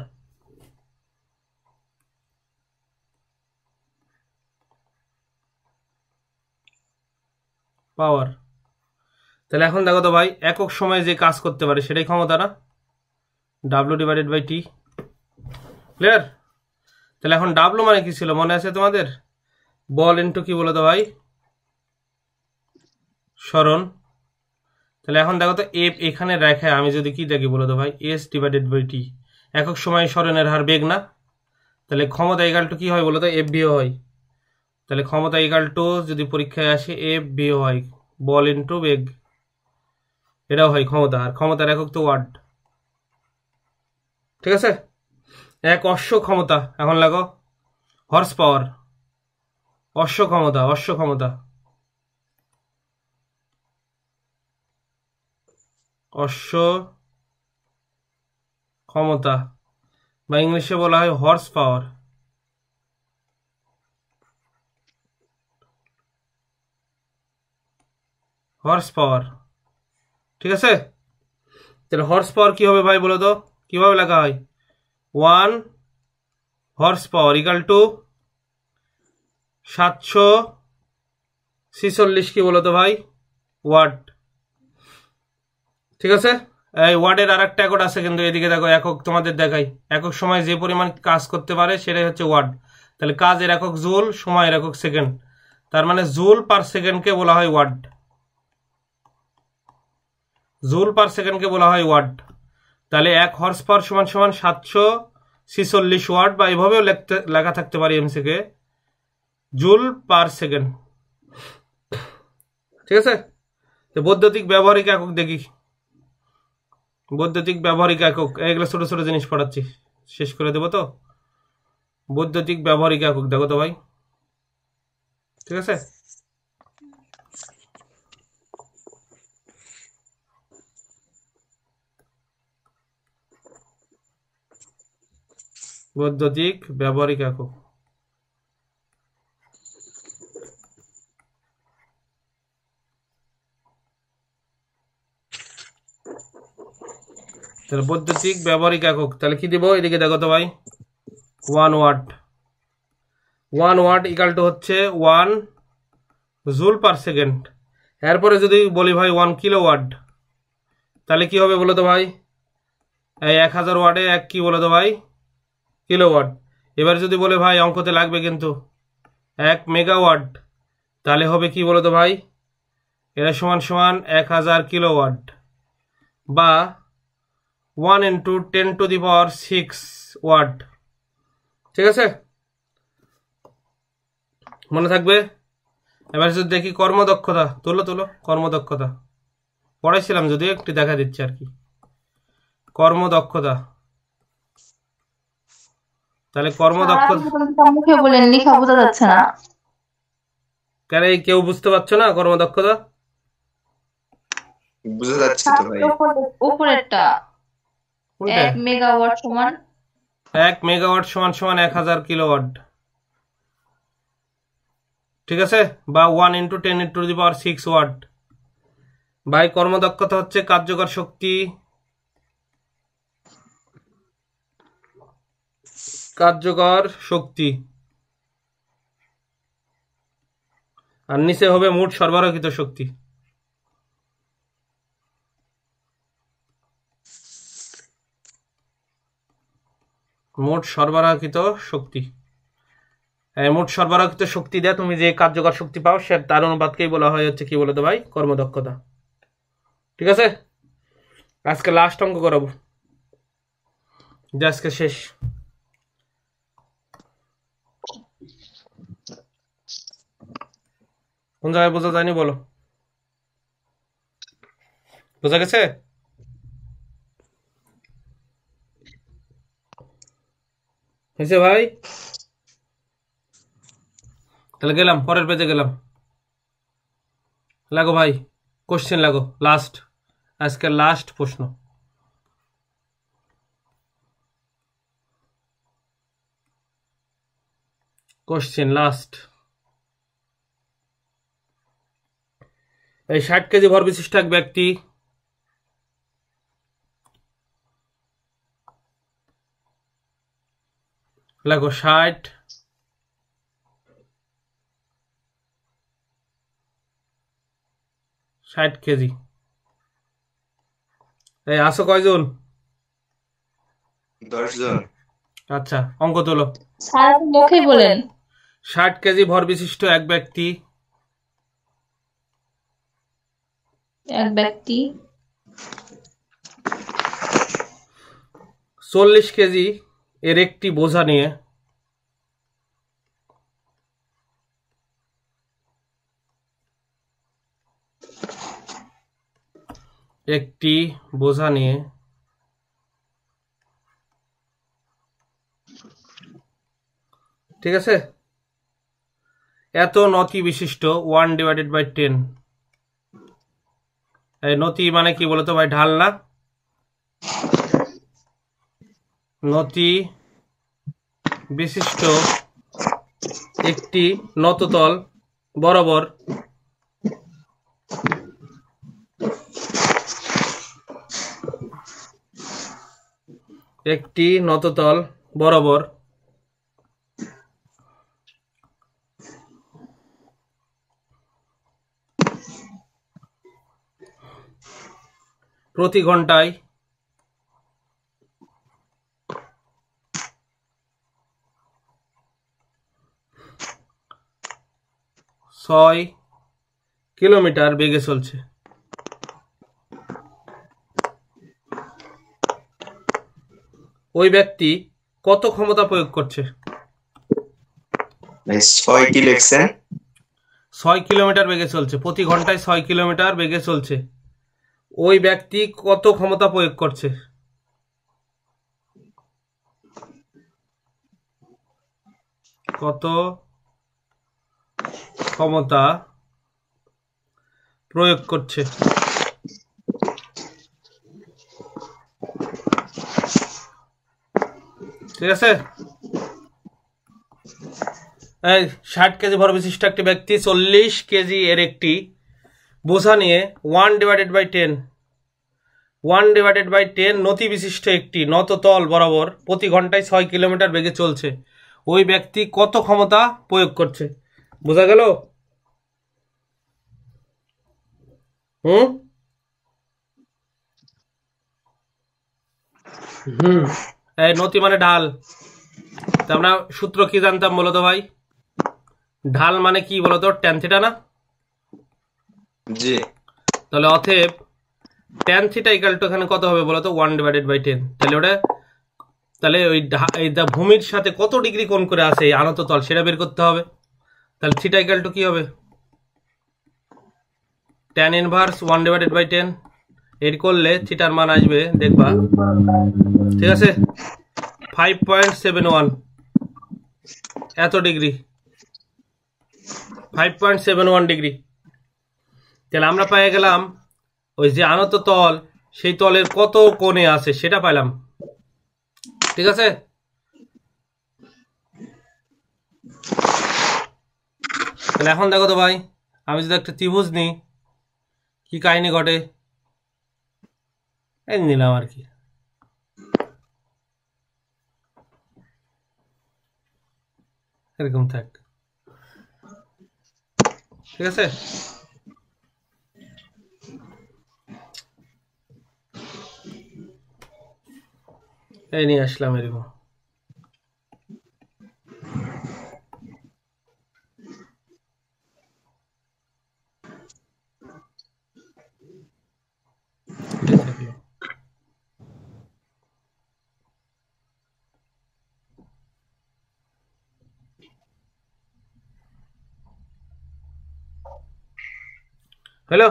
পাওয়ার। তাহলে এখন দেখো তো ভাই একক সময়ে যে কাজ করতে পারে সেটাই ক্ষমতা না? W/T। ক্লিয়ার? তাহলে এখন ডাব্লু মানে কি ছিল মনে আছে তোমাদের? বল ইন্টু কি বলো তো ভাই? সরণ। তাহলে এখন দেখো তো এফ এখানে রেখে আমি যদি কি দেখি বলো তো ভাই? S/T। একক সময় সরণের হার বেগ না? তাহলে ক্ষমতা ইকাল টু কি হয় বলো তো? FV হয়। তাহলে ক্ষমতা ইকাল টু যদি পরীক্ষায় আসে FV হয়, বল ইন্টু বেগ, এটাও হয় ক্ষমতা। আর ক্ষমতার একক তো ওয়াট। ঠিক আছে, এক অশ্ব ক্ষমতা। এখন লাগো হর্স পাওয়ার, অশ্ব ক্ষমতা। অশ্ব ক্ষমতা, অশ্ব ক্ষমতা, বা ইংলিশে বলা হয় হর্স পাওয়ার। হর্স পাওয়ার, ঠিক আছে। তাহলে হর্স পাওয়ার কি হবে ভাই বলো তো? কিভাবে লেখা হয়? 1 হর্স পাওয়ার ইকাল টু 746 কি বলো তো ভাই? ওয়াট। ঠিক আছে, এই ওয়াটের আর একটা একক আছে কিন্তু এদিকে দেখো একক তোমাদের দেখাই। একক সময় যে পরিমাণ কাজ করতে পারে সেটাই হচ্ছে ওয়াট। তাহলে কাজের একক জুল, সময়ের একক সেকেন্ড। তার মানে জুল পার সেকেন্ডকে বলা হয় ওয়াট। জুল পার সেকেন্ডকে বলা হয় ওয়াট। তাহলে 1 হর্স পাওয়ার সমান সমান 746 ওয়াট, বা এভাবেও লেখা থাকতে পারে এমসিকে জুল পার সেকেন্ড। ঠিক আছে, তো বৈদ্যুতিক ব্যবহারিক একক দেখি। বৈদ্যুতিক ব্যবহারিক একক, এগুলো ছোট ছোট জিনিস পড়াচ্ছি, শেষ করে দেবো তো। বৈদ্যুতিক ব্যবহারিক একক দেখো তো ভাই। ঠিক আছে, বৈদ্যুতিক ব্যবহারিক একক। তাহলে বৈদ্যুতিক ব্যবহারিক একক, তাহলে কি দিব? এদিকে দেখো তো ভাই 1 ওয়াট। 1 ওয়াট ইকাল টু হচ্ছে 1 জুল পার সেকেন্ড। এরপরে যদি বলি ভাই 1 কিলোওয়াট, তাহলে কি হবে বলো তো ভাই? এই 1000 ওয়াটে এক কি বলো তো ভাই? কিলোওয়াট। এবার যদি বলে ভাই অঙ্কতে লাগবে কিন্তু 1 মেগাওয়াট, তাহলে হবে কি বলতো ভাই, এটা সমান সমান 1000 কিলোওয়াট বা 1 × 10⁶ ওয়াট। ঠিক আছে, মনে থাকবে। এবার যদি দেখি কর্মদক্ষতা, তুলো কর্মদক্ষতা পড়াইছিলাম, যদি একটু দেখা দিচ্ছে আর কি। কর্মদক্ষতা, তাহলে কর্মদক্ষতা মুখে বলেন, লেখা বোঝা যাচ্ছে না। কেন কেউ বুঝতে পারছো না কর্মদক্ষতা? বুঝা যাচ্ছে তো ভাই। উপরেরটা 1 মেগাওয়াট সমান 1 মেগাওয়াট সমান সমান 1000 কিলোওয়াট। ঠিক আছে, বা 1 × 10⁶ ওয়াট। ভাই কর্মদক্ষতা হচ্ছে কার্যকর শক্তি, আর নিচে হবে মোট সরবরাহিত শক্তি। মোট সরবরাহিত শক্তি, মোট সরবরাহিত শক্তি দেয় তুমি যে কার্যকর শক্তি পাও, সে তার অনুপাতকেই বলা হয় হচ্ছে কি বলতো ভাই, কর্মদক্ষতা। ঠিক আছে, আজকে লাস্ট অঙ্ক করাবো, আজকে শেষ। কোন জায়গায় বোঝা যায়নি বলো, বোঝা গেছে? হয়েছে ভাই? তাহলে গেলাম পরের পেজে, গেলাম। লাগো ভাই, কোশ্চেন লাগো, লাস্ট, আজকের লাস্ট প্রশ্ন। Question last. এই 60 কেজি ভর বিশিষ্ট এক ব্যক্তি লাগো 60 কেজি। এই আসো কয়জন? 10 জন। আচ্ছা, অঙ্ক তোলো। স্যার মুখে বলেন। 60 কেজি ভর বিশিষ্ট এক ব্যক্তি 40 কেজি এর একটি বোঝা নিয়ে ঠিক আছে, এত নতি বিশিষ্ট 1/10। এই নতি মানে কি বলতো ভাই, ঢাল না? নতি বিশিষ্ট একটি নততল বরাবর প্রতি ঘন্টায় 6 কিলোমিটার বেগে চলছে। ওই ব্যক্তি কত ক্ষমতা প্রয়োগ করছে? 6 কি লিখছেন? 6 কিলোমিটার বেগে চলছে, প্রতি ঘন্টায় 6 কিলোমিটার বেগে চলছে। ওই ব্যক্তি কত ক্ষমতা প্রয়োগ করছে? কত ক্ষমতা প্রয়োগ করছে? ঠিক আছে, এই 60 কেজি ভর বিশিষ্ট একটি ব্যক্তি 40 কেজি এর একটি বোঝা নিয়ে 1/10 নতি বিশিষ্ট একটি নততল বরাবর প্রতি ঘন্টায় 6 কিলোমিটার বেগে চলছে। ওই ব্যক্তি কত ক্ষমতা প্রয়োগ করছে? বোঝা গেল? এই নতি মানে ঢাল, তো আমরা সূত্র কি জানতাম বলতো ভাই? ঢাল মানে কি বলতো? ট্যান থিটা না? জি। তাহলে অতএব ট্যান থিটা ইকুয়াল টু এখানে কত হবে বলতো? 1/10। তাহলে ওটা তাহলে ওই ভূমির সাথে কত ডিগ্রি কোণ করে আছে এই আনত তল সেটা বের করতে হবে। তাহলে থিটা ইকুয়াল টু কি হবে? Tan inverse 1/10। এর করলে থিটার মান আসবে দেখবা, ঠিক আছে, 5.71 এত ডিগ্রি, 5.71 ডিগ্রি। তাহলে আমরা পেয়ে গেলাম ওই যে আনত তল সেই তলের কত কোণে আছে সেটা পাইলাম, ঠিক আছে। তাহলে এখন দেখো তো ভাই, আমি যদি একটা ত্রিভুজ নিই কি কাহিনী ঘটে, এই নিলাম আর কি, এরকম থাক, ঠিক আছে। এই নিয়ে আসলাম এরকম। হ্যালো,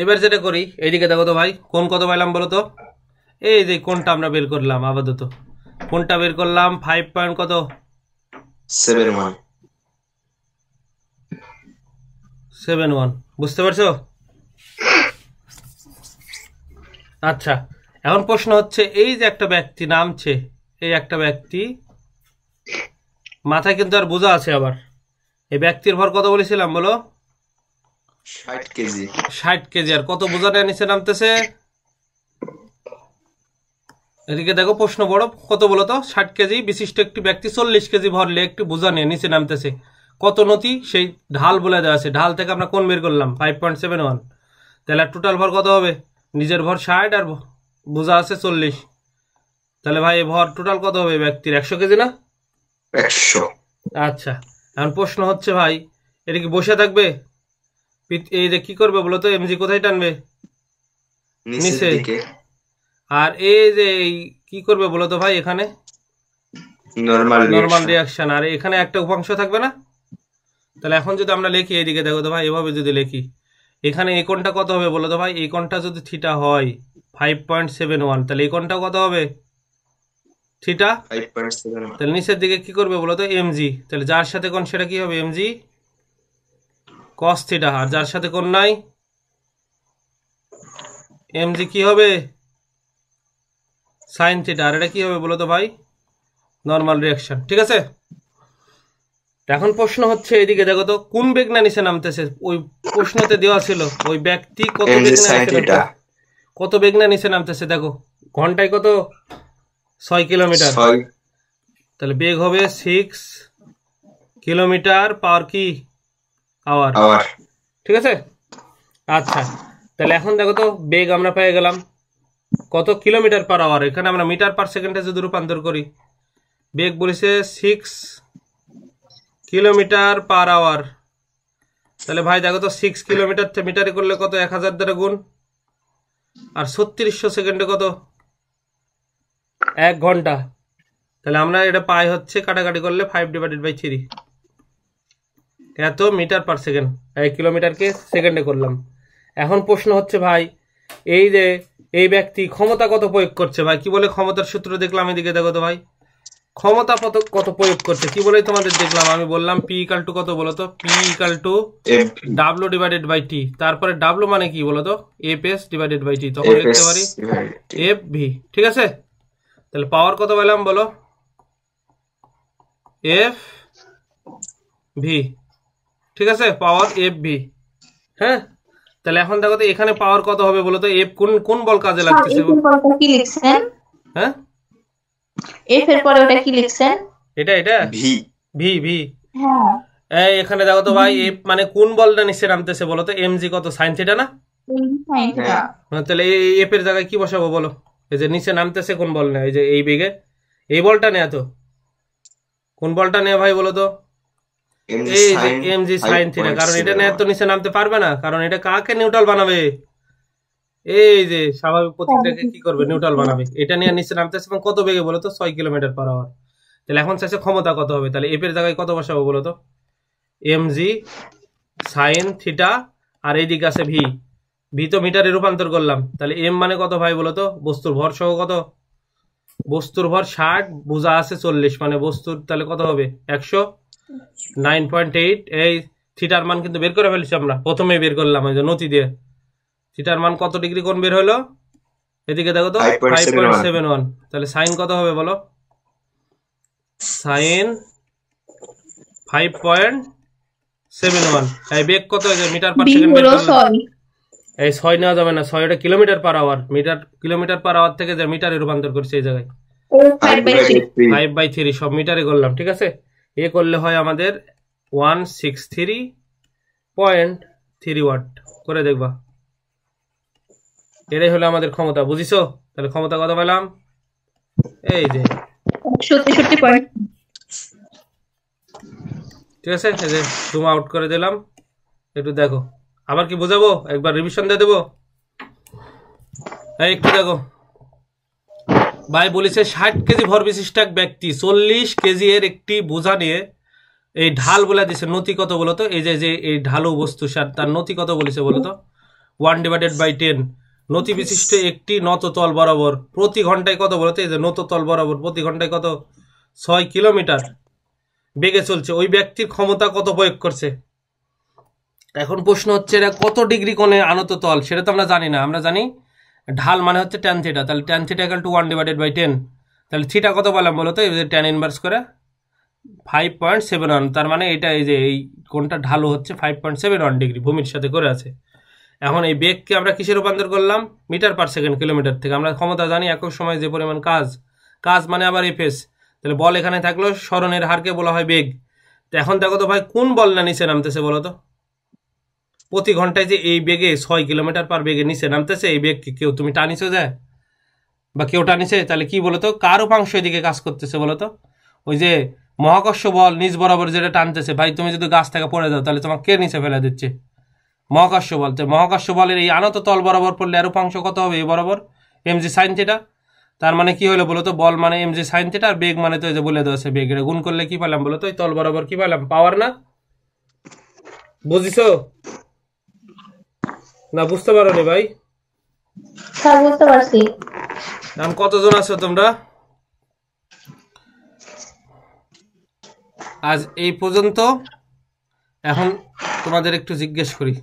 এবার যেটা করি এইদিকে দেখো তো ভাই, কোন কত পাইলাম বলো তো? এই যে কোনটা আমরা বের করলাম আপাতত, কোনটা বের করলাম 5 পয়েন্ট কত 71, বুঝতে পারছো? আচ্ছা, এখন প্রশ্ন হচ্ছে এই যে একটা ব্যক্তি নামছে, এই একটা ব্যক্তি মাথায় কিন্তু আর বোঝা আছে, আবার এই ব্যক্তির ভর কত বলেছিলাম বলো? 60 কেজি। 60 কেজি। আর কত বোঝা নিয়ে নিচে নামতেছে? এদিকে দেখো প্রশ্ন বড়, কত বলো তো? 60 কেজি বিশিষ্ট একটি ব্যক্তি 40 কেজি ভর নিয়ে একটি বোঝা নিয়ে নিচে নামতেছে, কত নতি সেই ঢাল বলে দেওয়া আছে। ঢাল থেকে আমরা কোন বের করলাম 5.71। তাহলে টোটাল ভর কত হবে? নিজের ভর 60 আর বোঝা আছে 40। তাহলে ভাই ভর টোটাল কত হবে ব্যক্তির? 100 কেজি না? 100। আচ্ছা, এখন প্রশ্ন হচ্ছে ভাই এটা কি বসে থাকবে? এই যে কি করবে বলতো? এমজি কোথায় টানবে? নিচে। আর এই যে কি করবে বলতো ভাই? এখানে নরমাল রিয়াকশন। আর এখানে একটা উপাংশ থাকবে না? তাহলে এখন যদি আমরা লিখি এইদিকে দেখো তো ভাই, এভাবে যদি লিখি, এখানে এই কোণটা কত হবে বলো তো ভাই? এই কোণটা যদি থিটা হয় 5.71, তাহলে এই কোণটা কত হবে? থিটা 5.71। তাহলে নিচের দিকে কি করবে বলো তো? এমজি। তাহলে যার সাথে কোণ সেটা কি হবে? MG cos theta. আর যার সাথে কোণ নাই এমজি কি হবে? Sine theta. আর এটা কি হবে বলো তো ভাই? নরমাল রিয়াকশন, ঠিক আছে। এখন প্রশ্ন হচ্ছে এইদিকে দেখো তো, কোন বেগ না নিচে নামতেছে? ওই প্রশ্নতে দেওয়া ছিল ওই ব্যক্তি কত বেগ না নিচে নামতেছে, কত বেগ না নিচে নামতেছে দেখো, ঘন্টায় কত? 6 কিলোমিটার। তাহলে বেগ হবে 6 কিলোমিটার পাওয়ার কি আওয়ার, ঠিক আছে। আচ্ছা, তাহলে এখন দেখো তো বেগ আমরা পেয়ে গেলাম কত? Kilometre per hour. এখানে আমরা মিটার পার সেকেন্ডে যদি রূপান্তর করি, বেগ বলেছে 6 কিলোমিটার পার আওয়ার। তাহলে ভাই দেখো তো 6 কিলোমিটার মিটারে করলে কত? 1000 দ্বারা গুণ। আর 3600 সেকেন্ডে কত? 1 ঘন্টা। তাহলে আমরা এটা পাই হচ্ছে কাটাকাটি করলে 5/3, এত মিটার পার সেকেন্ড। 1 কিলোমিটারকে সেকেন্ডে করলাম। এখন প্রশ্ন হচ্ছে ভাই এই যে এই ব্যক্তি ক্ষমতা কত প্রয়োগ করছে? ভাই কি বলে ক্ষমতার সূত্র দেখলাম, এদিকে দেখো তো ভাই, ক্ষমতা কত প্রয়োগ করছে কি বলে তোমাদের দেখলাম। আমি বললাম পি ইকাল টু কত বলতো? P equal to W/T। তারপরে ডাব্লু মানে কি বলতো? F/T। তখন লিখতে পারি FV, ঠিক আছে। তাহলে পাওয়ার কত পেলাম বলো? FV, ঠিক আছে, পাওয়ার FV। হ্যাঁ, তাহলে এখন দেখো তো এখানে পাওয়ার কত হবে বলো তো? এফ কোন বল কাজে লাগতেছে? কি লিখছেন? হ্যাঁ, এফ এর পরে ওটা কি লিখছেন? এটা ভি। হ্যাঁ, এই এখানে দেখো তো ভাই, এফ মানে কোন বলটা নিচে নামতেছে বলো তো? এমজি কত? সাইন থিটা না? তাহলে এই এফ এর জায়গায় কি বসাবো বলো? এই যে নিচে নামতেছে কোন বল না, এই যে এই বেগে এই বলটা নেয়া তো, কোন বলটা নেয়া ভাই বলো তো? এই যে এমজি সাইন থিটা, কারণ এটা নেয়া তো নিচে নামতে পারবে না, কারণ এটা কাকে নিউট্রাল বানাবে? এই যে স্বাভাবিক প্রতিক্রিয়াকে কি করবে? নিউট্রাল বানাবে। এটা নিয়ে নিচে নামতেছে এবং কত বেগে বলো তো? 6 কিলোমিটার/আওয়ার। তাহলে এখন চাইছে ক্ষমতা কত হবে, তাহলে এফ এর জায়গায় কত বসাবো বলো তো? এমজি সাইন থিটা, আর এইদিকে আছে ভি। ভি তো মিটারে রূপান্তর করলাম, তাহলে এম মানে কত ভাই বলো তো? বস্তুর ভর সহ কত? বস্তুর ভর 60, বোঝা আছে 40, মানে বস্তুর তাহলে কত হবে? 109.8। এই থিটার মান কিন্তু বের করে ফেলেছি আমরা, প্রথমে বের করলাম ওই যে নতি দিয়ে। থিটার মান কত ডিগ্রি কোণ বের হলো? এদিকে দেখো তো 5.71। তাহলে সাইন কত হবে বলো? সাইন 5.71। এই বেগ কত মিটার পার সেকেন্ড বের করলাম। এই 6 নেওয়া যাবে না, 6 এটা কিলোমিটার/আওয়ার। কিলোমিটার/আওয়ার থেকে যে মিটারে রূপান্তর করছে এই জায়গায় 5/3, সব মিটারে করলাম, ঠিক আছে? এ করলে হয় আমাদের 163.3 ওয়াট করে দেখবা। এটাই হলো আমাদের ক্ষমতা, বুঝিছো? তাহলে ক্ষমতা কত পেলাম? এই যে 67 ঠিক আছে, এই যে জুম আউট করে দিলাম, একটু দেখো। আবার কি বোঝাবো? একবার রিভিশন দিয়ে দেবো। এই একটু দেখো ভাই, বলেছে 60 কেজি ভর বিশিষ্ট এক ব্যক্তি 40 কেজি এর একটি বোঝা নিয়ে, এই ঢাল বলে দিছে। নতি কত বলতো? এই যে এই ঢালু বস্তু তার নতি কত বলেছে বলতো? 1/10। নতি বিশিষ্ট একটি নত তল বরাবর প্রতি ঘন্টায় কত বলতো? এই যে নত তল বরাবর প্রতি ঘন্টায় কত? 6 কিলোমিটার বেগে চলছে। ওই ব্যক্তির ক্ষমতা কত প্রয়োগ করছে? এখন প্রশ্ন হচ্ছে এটা কত ডিগ্রি কোণে আনত তল, সেটা তো আমরা জানি না। আমরা জানি ঢাল মানে হচ্ছে ট্যান থিটা, তাহলে ট্যান থিটা ইকুয়াল টু 1/10। তাহলে থিটা কত পেলাম বলতো? এই যে ট্যান ইনভার্স করে 5.71, তার মানে এটা এই যে এই কোণটা ঢালু হচ্ছে 5.71 ডিগ্রি, ভূমির সাথে করে আছে। এখন এই বেগকে আমরা কিসে রূপান্তর করলাম? মিটার পার সেকেন্ড, কিলোমিটার থেকে। আমরা ক্ষমতা জানি একক সময় যে পরিমাণ কাজ মানে আবার এফএস। তাহলে বল এখানে থাকলো, স্মরণের হারকে বলা হয় বেগ। তো এখন দেখো তো ভাই, কোন বল না নিচে নামতেছে বলো তো? প্রতি ঘন্টায় যে এই বেগে 6 কিলোমিটার/আওয়ার বেগে নিচে নামতেছে, এই বেগ কেউ তুমি টানিছো যায় বা কেউ টানিছে? তাহলে কি বলতো, কার উপাংশ এদিকে কাজ করতেছে বলতো? ওই যে মহাকর্ষ বল নিচ বরাবর যেটা টানতেছে। ভাই তুমি যদি গাছ থেকে পড়ে যাও তাহলে তোমাকে কে নিচে ফেলে দিচ্ছে? মহাকর্ষ বল। তো মহাকর্ষ বলের এই আনত তল বরাবর পড়লে এর উপাংশ কত হবে? এই বরাবর এমজি সাইন থিটা। তার মানে কি হলো বলতো? বল মানে এমজি সাইন থিটা, আর বেগ মানে তো এই যে বলে দেওয়া আছে বেগ। এটা গুণ করলে কি পেলাম বলতো? এই তল বরাবর কি পেলাম? পাওয়ার না? বুঝিছো না বুঝতে পারো নি ভাই? স্যার বুঝতে পারছি। এখন কতজন আছো তোমরা? আজ এই পর্যন্ত। এখন তোমাদের একটু জিজ্ঞেস করি,